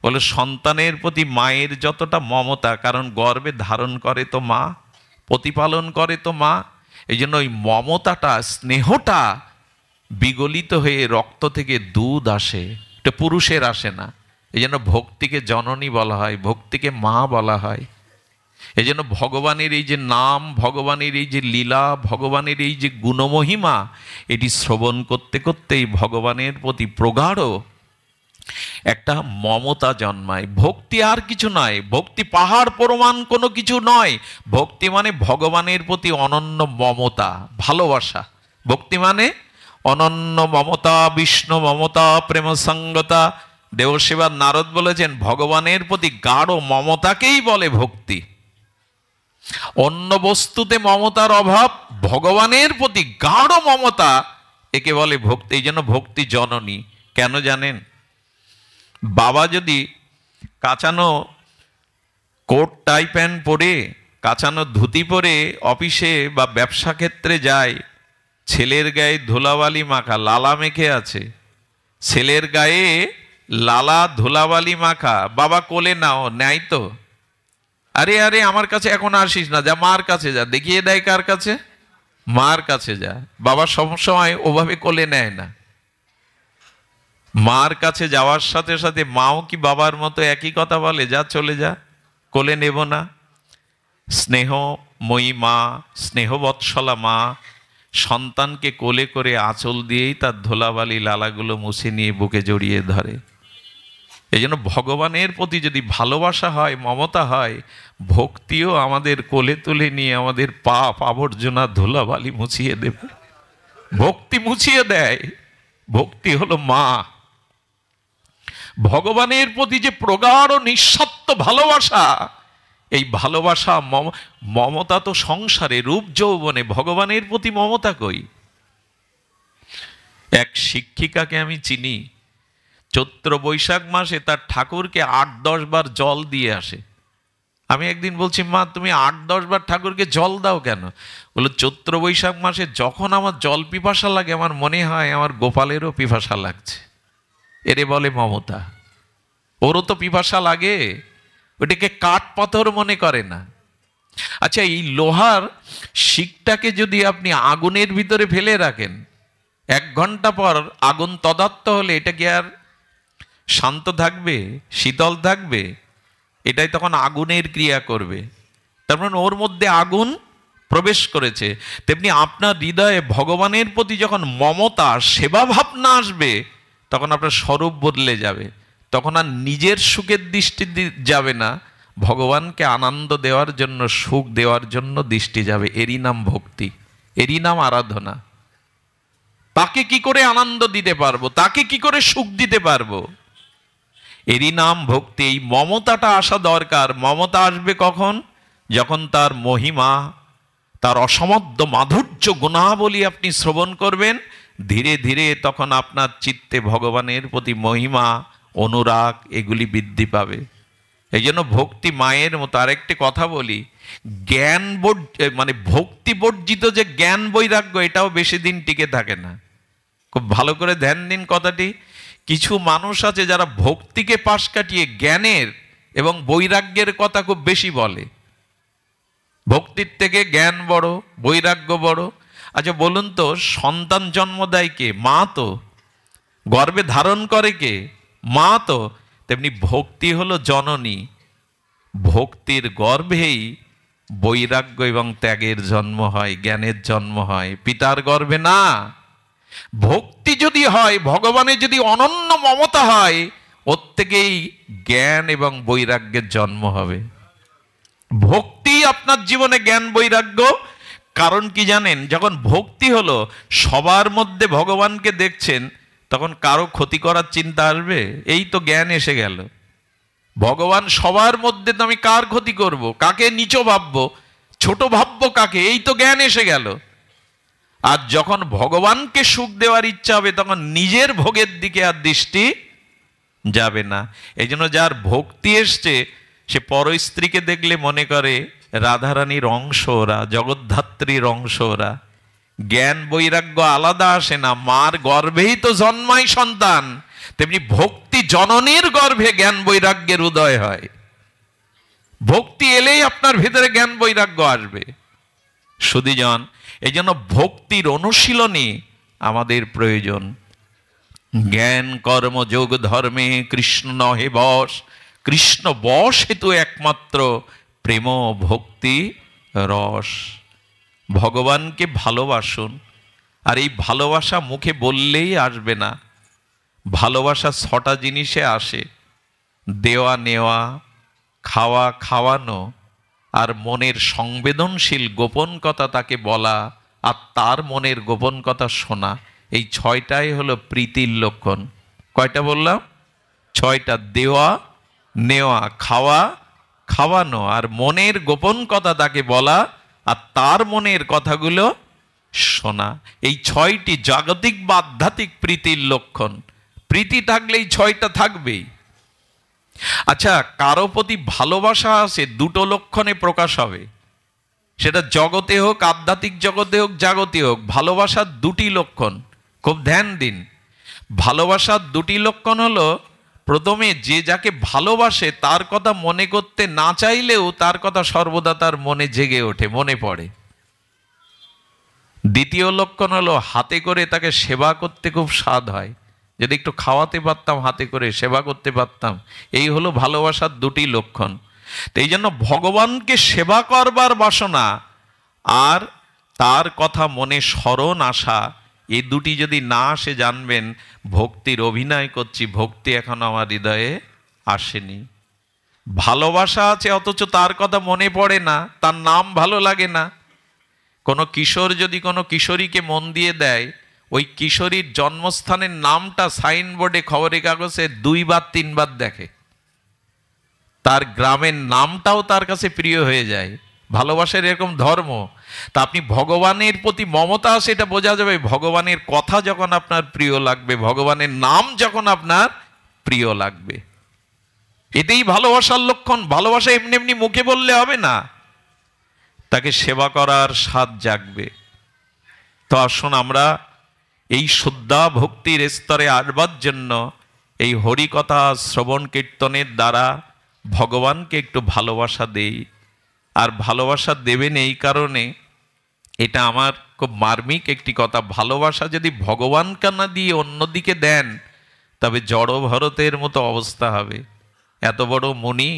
বলে সন্তানের প্রতি মায়ের যতটা মমতা, কারণ গর্ভে ধারণ করে তো মা, প্রতিপালন করে তো মা। এই জন্য ওই মমতাটা, স্নেহটা বিগলিত হয়ে রক্ত থেকে দুধ আসে, এটা পুরুষের আসে না। এই জন্য ভক্তিকে জননী বলা হয়, ভক্তিকে মা বলা হয়। এই জন্য ভগবানের এই যে নাম, ভগবানের এই যে লীলা, ভগবানের এই যে গুণমহিমা, এটি শ্রবণ করতে করতেই ভগবানের প্রতি প্রগাঢ় একটা মমতা জন্মায়। ভক্তি আর কিছু নয়, ভক্তি পাহাড় প্রমাণ কোনো কিছু নয়। ভক্তি মানে ভগবানের প্রতি অনন্য মমতা, ভালোবাসা। ভক্তি মানে অনন্য মমতা, বিষ্ণু মমতা, প্রেম সঙ্গতা। দেবসেবার নারদ বলেছেন ভগবানের প্রতি গাঢ় মমতাকেই বলে ভক্তি। অন্য বস্তুতে মমতার অভাব, ভগবানের প্রতি গাঢ় মমতা, একে বলে ভক্তি। এই জন্য ভক্তি জননী। কেন জানেন? বাবা যদি কাচানো কোট টাই প্যান্ট পরে, কাচানো ধুতি পরে অফিসে বা ব্যবসা ক্ষেত্রে যায়, ছেলের গায়ে ধুলাবালি মাখা, লালা মেখে আছে, ছেলের গায়ে লালা ধুলাবালি মাখা, বাবা কোলে নাও, নেয় তো? আরে আরে আমার কাছে এখন আসিস না, যা মার কাছে যা। দেখিয়ে দেয় কার কাছে? মার কাছে যা। বাবা সবসময় ওভাবে কোলে নেয় না। মার কাছে যাওয়ার সাথে সাথে মাও কি বাবার মতো একই কথা বলে, যা চলে যা, কোলে নেব না? স্নেহময়ী মা, স্নেহবৎসলা মা সন্তানকে কোলে করে আঁচল দিয়েই তার ধুলাবালি লালাগুলো মুছে নিয়ে বুকে জড়িয়ে ধরে। এই জন্য ভগবানের প্রতি যদি ভালোবাসা হয়, মমতা হয়, ভক্তিও আমাদের কোলে তুলে নিয়ে আমাদের পাপ আবর্জনা ধুলাবালি মুছিয়ে দেবে। ভক্তি মুছিয়ে দেয়। ভক্তি হলো মা। ভগবানের প্রতি যে প্রগাঢ় নিঃস্বার্থ ভালোবাসা, এই ভালোবাসা মমতা তো সংসারে রূপ যৌবনে, ভগবানের প্রতি মমতা কই? এক শিক্ষিকাকে আমি চিনি, চৈত্র বৈশাখ মাসে তার ঠাকুরকে ৮-১০ বার জল দিয়ে আসে। আমি একদিন বলছি, মা তুমি ৮-১০ বার ঠাকুরকে জল দাও কেন? বললো, চৈত্র বৈশাখ মাসে যখন আমার জল পিপাসা লাগে আমার মনে হয় আমার গোপালেরও পিপাসা লাগছে। এরে বলে মমতা। ওরও তো পিপাসা লাগে, ওটাকে কাঠ পাথর মনে করে না। আচ্ছা, এই লোহার শিকটাকে যদি আপনি আগুনের ভিতরে ফেলে রাখেন, ১ ঘন্টা পর আগুন তদাত্ম হলে এটা কি আর শান্ত থাকবে, শীতল থাকবে? এটাই তখন আগুনের ক্রিয়া করবে। তার মানে ওর মধ্যে আগুন প্রবেশ করেছে। তেমনি আপনার হৃদয়ে ভগবানের প্রতি যখন মমতা, সেবা ভাবনা আসবে, তখন আপনার স্বরূপ বদলে যাবে। তখন আর নিজের সুখের দৃষ্টি যাবে না, ভগবানকে আনন্দ দেওয়ার জন্য, সুখ দেওয়ার জন্য দৃষ্টি যাবে। এরই নাম ভক্তি, এরই নাম আরাধনা। তাকে কি করে আনন্দ দিতে পারবো, তাকে কি করে সুখ দিতে পারবো, এরই নাম ভক্তি। এই মমতাটা আসা দরকার। মমতা আসবে কখন? যখন তার মহিমা, তার অসমদ্ধ মাধুর্য গুণাবলী আপনি শ্রবণ করবেন, ধীরে ধীরে তখন আপনার চিত্তে ভগবানের প্রতি মহিমা, অনুরাগ এগুলি বৃদ্ধি পাবে। এই জন্য ভক্তি মায়ের মতো। আরেকটি কথা বলি, জ্ঞান মানে ভক্তি বর্জিত যে জ্ঞান বৈরাগ্য, এটাও বেশি দিন টিকে থাকে না। খুব ভালো করে ধ্যান দিন কথাটি। কিছু মানুষ আছে যারা ভক্তিকে পাশ কাটিয়ে জ্ঞানের এবং বৈরাগ্যের কথা খুব বেশি বলে। ভক্তির থেকে জ্ঞান বড়, বৈরাগ্য বড়। আচ্ছা বলুন তো, সন্তান জন্ম দেয় কে? মা তো। গর্ভে ধারণ করে কে? মা তো। তেমনি ভক্তি হলো জননী। ভক্তির গর্ভেই বৈরাগ্য এবং ত্যাগের জন্ম হয়, জ্ঞানের জন্ম হয়, পিতার গর্ভে না। ভক্তি যদি হয়, ভগবানের যদি অনন্য মমতা হয়, ওর থেকেই জ্ঞান এবং বৈরাগ্যের জন্ম হবে। ভক্তি আপনার জীবনে জ্ঞান বৈরাগ্য। কারণ কি জানেন? যখন ভক্তি হলো, সবার মধ্যে ভগবানকে দেখছেন, তখন কারো ক্ষতি করার চিন্তা আসবে? এই তো জ্ঞান এসে গেল। ভগবান সবার মধ্যে, তো আমি কার ক্ষতি করব, কাকে নিচ ভাববো, ছোট ভাববো কাকে? এই তো জ্ঞান এসে গেল। আর যখন ভগবানকে সুখ দেওয়ার ইচ্ছা হবে, তখন নিজের ভোগের দিকে আর দৃষ্টি যাবে না। এই জন্য যার ভক্তি এসছে, সে পর স্ত্রীকে দেখলে মনে করে রাধারানীর অংশ ওরা, জগদ্ধাত্রীর অংশ ওরা। জ্ঞান বৈরাগ্য আলাদা আসে না। মার গর্ভেই তো জন্মায় সন্তান, তেমনি ভক্তি জননীর গর্ভে জ্ঞান বৈরাগ্যের উদয় হয়। ভক্তি এলেই আপনার ভিতরে জ্ঞান বৈরাগ্য আসবে। সুধীজন, এই জন্য ভক্তির অনুশীলনী আমাদের প্রয়োজন। জ্ঞান কর্ম যোগ ধর্মে কৃষ্ণ নহে বশ। কৃষ্ণ বশ হেতু একমাত্র প্রেম ভক্তি রস। ভগবানকে ভালোবাসুন। আর এই ভালোবাসা মুখে বললেই আসবে না। ভালোবাসা 6টা জিনিসে আসে: দেওয়া নেওয়া, খাওয়া খাওয়ানো, আর মনের সংবেদনশীল গোপন কথা তাকে বলা, আর তার মনের গোপন কথা শোনা। এই 6টাই হলো প্রীতির লক্ষণ। কয়টা বললাম? 6টা। দেওয়া নেওয়া, খাওয়া খাওয়ানো, আর মনের গোপন কথা তাকে বলা, আর তার মনের কথাগুলো শোনা। এই 6টি জাগতিক বা আধ্যাত্মিক প্রীতির লক্ষণ। প্রীতি থাকলে এই 6টা থাকবেই। আচ্ছা, কারো প্রতি ভালোবাসা আছে 2টো লক্ষণে প্রকাশ হবে। সেটা জগতে হোক, আধ্যাত্মিক জগতে হোক, জাগতে হোক, ভালোবাসার 2টি লক্ষণ। খুব ধ্যান দিন। ভালোবাসার 2টি লক্ষণ হলো, প্রথমে যে যাকে ভালোবাসে তার কথা মনে করতে না চাইলেও তার কথা সর্বদা তার মনে জেগে ওঠে, মনে পড়ে। দ্বিতীয় লক্ষণ হলো হাতে করে তাকে সেবা করতে খুব স্বাদ হয়। যদি একটু খাওয়াতে পারতাম, হাতে করে সেবা করতে পারতাম, এই হলো ভালোবাসার দুটি লক্ষণ। তো এই জন্য ভগবানকে সেবা করবার বাসনা আর তার কথা মনে স্মরণ আসা, এই দুটি যদি না আসে জানবেন ভক্তির অভিনয় করছি, ভক্তি এখন আমার হৃদয়ে আসেনি। ভালোবাসা আছে অথচ তার কথা মনে পড়ে না, তার নাম ভালো লাগে না। কোনো কিশোর যদি কোনো কিশোরীকে মন দিয়ে দেয়, ওই কিশোরীর জন্মস্থানের নামটা সাইনবোর্ডে খবরের কাগজে 2 বার 3 বার দেখে, তার গ্রামের নামটাও তার কাছে প্রিয় হয়ে যায়। ভালোবাসার এরকম ধর্ম। তা আপনি ভগবানের প্রতি মমতা, সেটা বোঝা যাবে ভগবানের কথা যখন আপনার প্রিয় লাগবে, ভগবানের নাম যখন আপনার প্রিয় লাগবে, এতেই ভালোবাসার লক্ষণ। ভালোবাসা এমনি এমনি মুখে বললে হবে না, তাকে সেবা করার স্বাদ জাগবে। তো আসুন আমরা এই শুদ্ধা ভক্তির স্তরে আসবার জন্য এই হরিকথা শ্রবণ কীর্তনের দ্বারা ভগবানকে একটু ভালোবাসা দেই। আর ভালোবাসা দেবেন এই কারণে, এটা আমার খুব মার্মিক একটি কথা, ভালোবাসা যদি ভগবানকে না দিয়ে অন্যদিকে দেন তবে জড় ভরতের মতো অবস্থা হবে। এত বড় মুনি,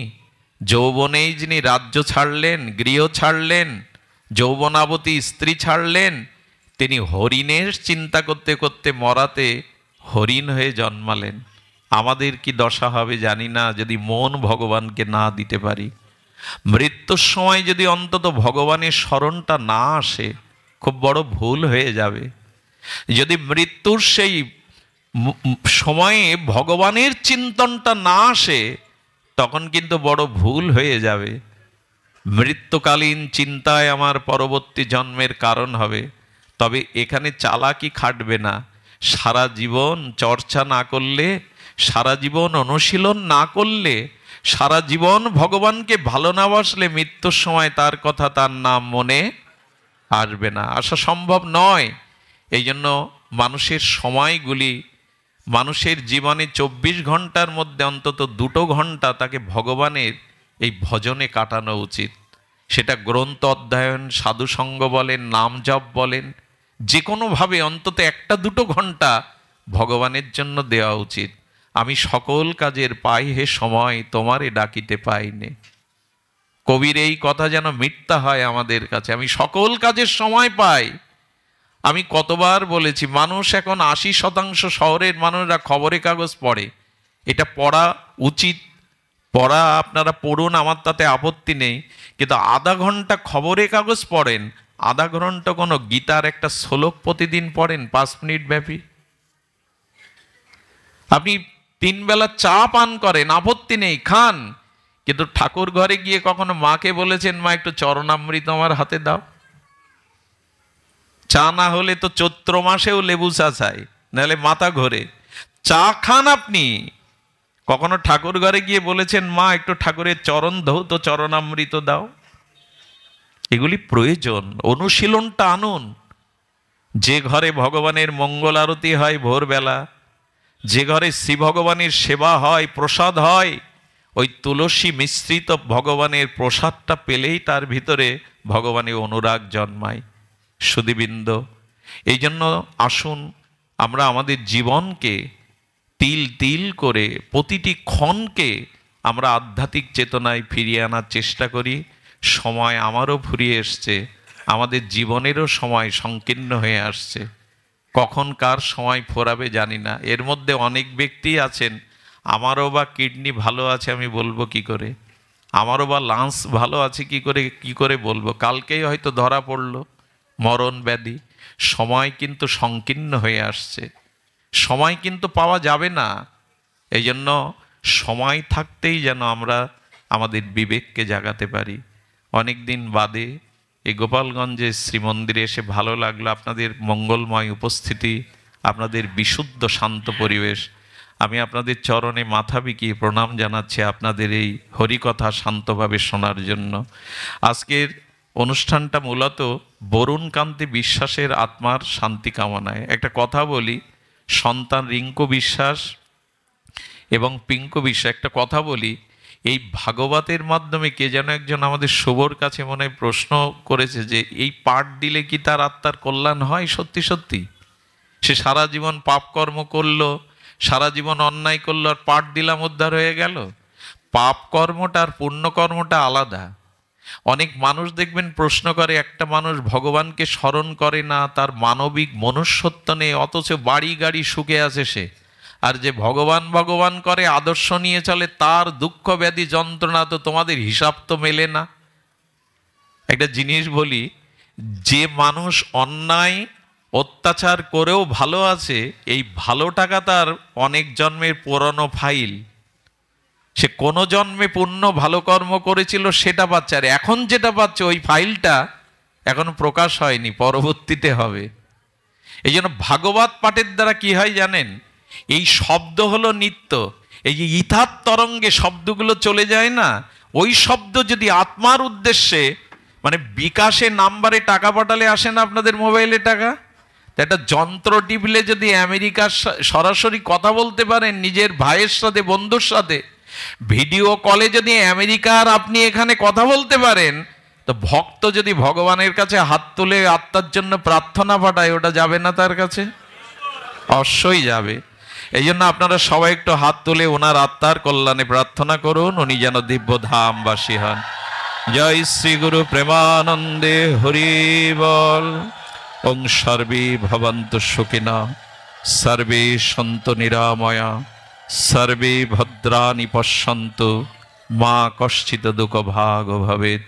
যৌবনেই যিনি রাজ্য ছাড়লেন, গৃহ ছাড়লেন, যৌবনাবতী স্ত্রী ছাড়লেন, তিনি হরিণের চিন্তা করতে করতে মরাতে হরিণ হয়ে জন্মালেন। আমাদের কি দশা হবে জানি না যদি মন ভগবানকে না দিতে পারি। মৃত্যুর সময় যদি অন্তত ভগবানের স্মরণটা না আসে, খুব বড় ভুল হয়ে যাবে। যদি মৃত্যুর সেই সময়ে ভগবানের চিন্তনটা না আসে, তখন কিন্তু বড় ভুল হয়ে যাবে। মৃত্যুকালীন চিন্তায় আমার পরবর্তী জন্মের কারণ হবে। তবে এখানে চালাকি খাটবে না। সারা জীবন চর্চা না করলে, সারা জীবন অনুশীলন না করলে, সারা জীবন ভগবানকে ভালো না বাসলে মৃত্যুর সময় তার কথা, তার নাম মনে আসবে না, আসা সম্ভব নয়। এই জন্য মানুষের সময়গুলি, মানুষের জীবনে 24 ঘন্টার মধ্যে অন্তত 2 ঘন্টা তাকে ভগবানের এই ভজনে কাটানো উচিত। সেটা গ্রন্থ অধ্যয়ন, সাধুসঙ্গ বলেন, নাম জপ বলেন, যে কোনোভাবে অন্তত 1-2 ঘন্টা ভগবানের জন্য দেওয়া উচিত। আমি সকল কাজের পাই হে সময়, তোমারে ডাকিতে পাইনে। কবির এই কথা যেন মিথ্যা হয় আমাদের কাছে। আমি সকল কাজের সময় পাই। আমি কতবার বলেছি, মানুষ এখন 80% শহরের মানুষরা খবরের কাগজ পড়ে। এটা পড়া উচিত, পড়া আপনারা পড়ুন, আমার তাতে আপত্তি নেই। কিন্তু আধা ঘন্টা খবরের কাগজ পড়েন, আধা ঘন্টা কোনো গীতার একটা শ্লোক প্রতিদিন পড়েন 5 মিনিট ব্যাপী। আপনি 3 বেলা চা পান করেন, আপত্তি নেই, খান। কিন্তু ঠাকুর ঘরে গিয়ে কখনো মাকে বলেছেন, মা একটু চরণামৃত আমার হাতে দাও? চা না হলে তো চৈত্র মাসেও লেবু চা চাই, নাহলে মাথা ঘোরে। চা খান আপনি। কখনো ঠাকুর ঘরে গিয়ে বলেছেন, মা একটু ঠাকুরের চরণ ধৌত চরণামৃত দাও? এগুলি প্রয়োজন, অনুশীলনটা আনুন। যে ঘরে ভগবানের মঙ্গল আরতি হয় ভোরবেলা, যে ঘরে শ্রী ভগবানের সেবা হয়, প্রসাদ হয়, ওই তুলসী মিশ্রিত ভগবানের প্রসাদটা পেলেই তার ভিতরে ভগবানের অনুরাগ জন্মায়। সুধীবৃন্দ, এই জন্য আসুন আমরা আমাদের জীবনকে তিল তিল করে, প্রতিটি ক্ষণকে আমরা আধ্যাত্মিক চেতনায় ফিরিয়ে আনার চেষ্টা করি। সময় আমারও ফুরিয়ে এসছে, আমাদের জীবনেরও সময় সংকীর্ণ হয়ে আসছে। কখন কার সময় ফোরাবে জানি না। এর মধ্যে অনেক ব্যক্তি আছেন, আমারও বা কিডনি ভালো আছে আমি বলবো কি করে, আমারও বা লাংস ভালো আছে কি করে বলবো? কালকেই হয়তো ধরা পড়লো মরণ ব্যাধি। সময় কিন্তু সংকীর্ণ হয়ে আসছে, সময় কিন্তু পাওয়া যাবে না। এই জন্য সময় থাকতেই যেন আমরা আমাদের বিবেককে জাগাতে পারি। অনেক দিন বাদে এই গোপালগঞ্জে শ্রীমন্দিরে এসে ভালো লাগলো, আপনাদের মঙ্গলময় উপস্থিতি, আপনাদের বিশুদ্ধ শান্ত পরিবেশ। আমি আপনাদের চরণে মাথা বিকিয়ে প্রণাম জানাচ্ছি আপনাদের এই হরিকথা শান্তভাবে শোনার জন্য। আজকের অনুষ্ঠানটা মূলত বরুণকান্তি বিশ্বাসের আত্মার শান্তি কামনায়। একটা কথা বলি, সন্তান রিঙ্কু বিশ্বাস এবং পিঙ্কু বিশ্ব, একটা কথা বলি, এই ভাগবতের মাধ্যমে কে যেন একজন আমাদের শুভর কাছে মনে হয় প্রশ্ন করেছে যে এই পাঠ দিলে কি তার আত্মার কল্যাণ হয়? সত্যি সত্যি সে সারা জীবন পাপ কর্ম করলো, সারা জীবন অন্যায় করলো, আর পাঠ দিলাম উদ্ধার হয়ে গেল? পাপ কর্মটা আর পুণ্য কর্মটা আলাদা। অনেক মানুষ দেখবেন প্রশ্ন করে, একটা মানুষ ভগবানকে স্মরণ করে না, তার মানবিক মনুষ্যত্ব নেই, অথচ বাড়ি গাড়ি সুখে আছে সে। আর যে ভগবান ভগবান করে, আদর্শ নিয়ে চলে, তার দুঃখ ব্যাধি যন্ত্রণা তো তোমাদের হিসাব তো মেলে না। একটা জিনিস বলি, যে মানুষ অন্যায় অত্যাচার করেও ভালো আছে, এই ভালো টাকা তার অনেক জন্মের পুরনো ফাইল। সে কোনো জন্মে পুণ্য ভালো কর্ম করেছিল সেটা পাচ্ছে, আর এখন যেটা পাচ্ছে ওই ফাইলটা এখন প্রকাশ হয়নি, পরবর্তীতে হবে। এই জন্য ভাগবত পাঠের দ্বারা কি হয় জানেন? এই শব্দ হলো নিত্য, এই যে ইথার তরঙ্গে শব্দগুলো চলে যায় না, ওই শব্দ যদি আত্মার উদ্দেশ্যে, মানে বিকাশে নাম্বারে টাকা পাঠালে আসে না আপনাদের মোবাইলে টাকা, একটা যন্ত্র টিপলে যদি আমেরিকার সরাসরি কথা বলতে পারেন নিজের ভাইয়ের সাথে, বন্ধুর সাথে, ভিডিও কলে যদি আমেরিকার আপনি এখানে কথা বলতে পারেন, তো ভক্ত যদি ভগবানের কাছে হাত তুলে আত্মার জন্য প্রার্থনা পাঠায়, ওটা যাবে না তার কাছে? অবশ্যই যাবে। এই জন্য আপনারা সবাই একটু হাত তুলে ওনার আত্মার কল্যাণে প্রার্থনা করুন, উনি যেন দিব্য ধামবাসী হন। জয় শ্রী গুরু প্রেমানন্দে হরি বল। ওং সর্বে ভবন্তু সুখিনঃ, সর্বে সন্তু নিরাময়া, সর্বে ভদ্রাণি পশ্যন্তু, মা কশ্চিৎ দুঃখভাগ ভবেৎ।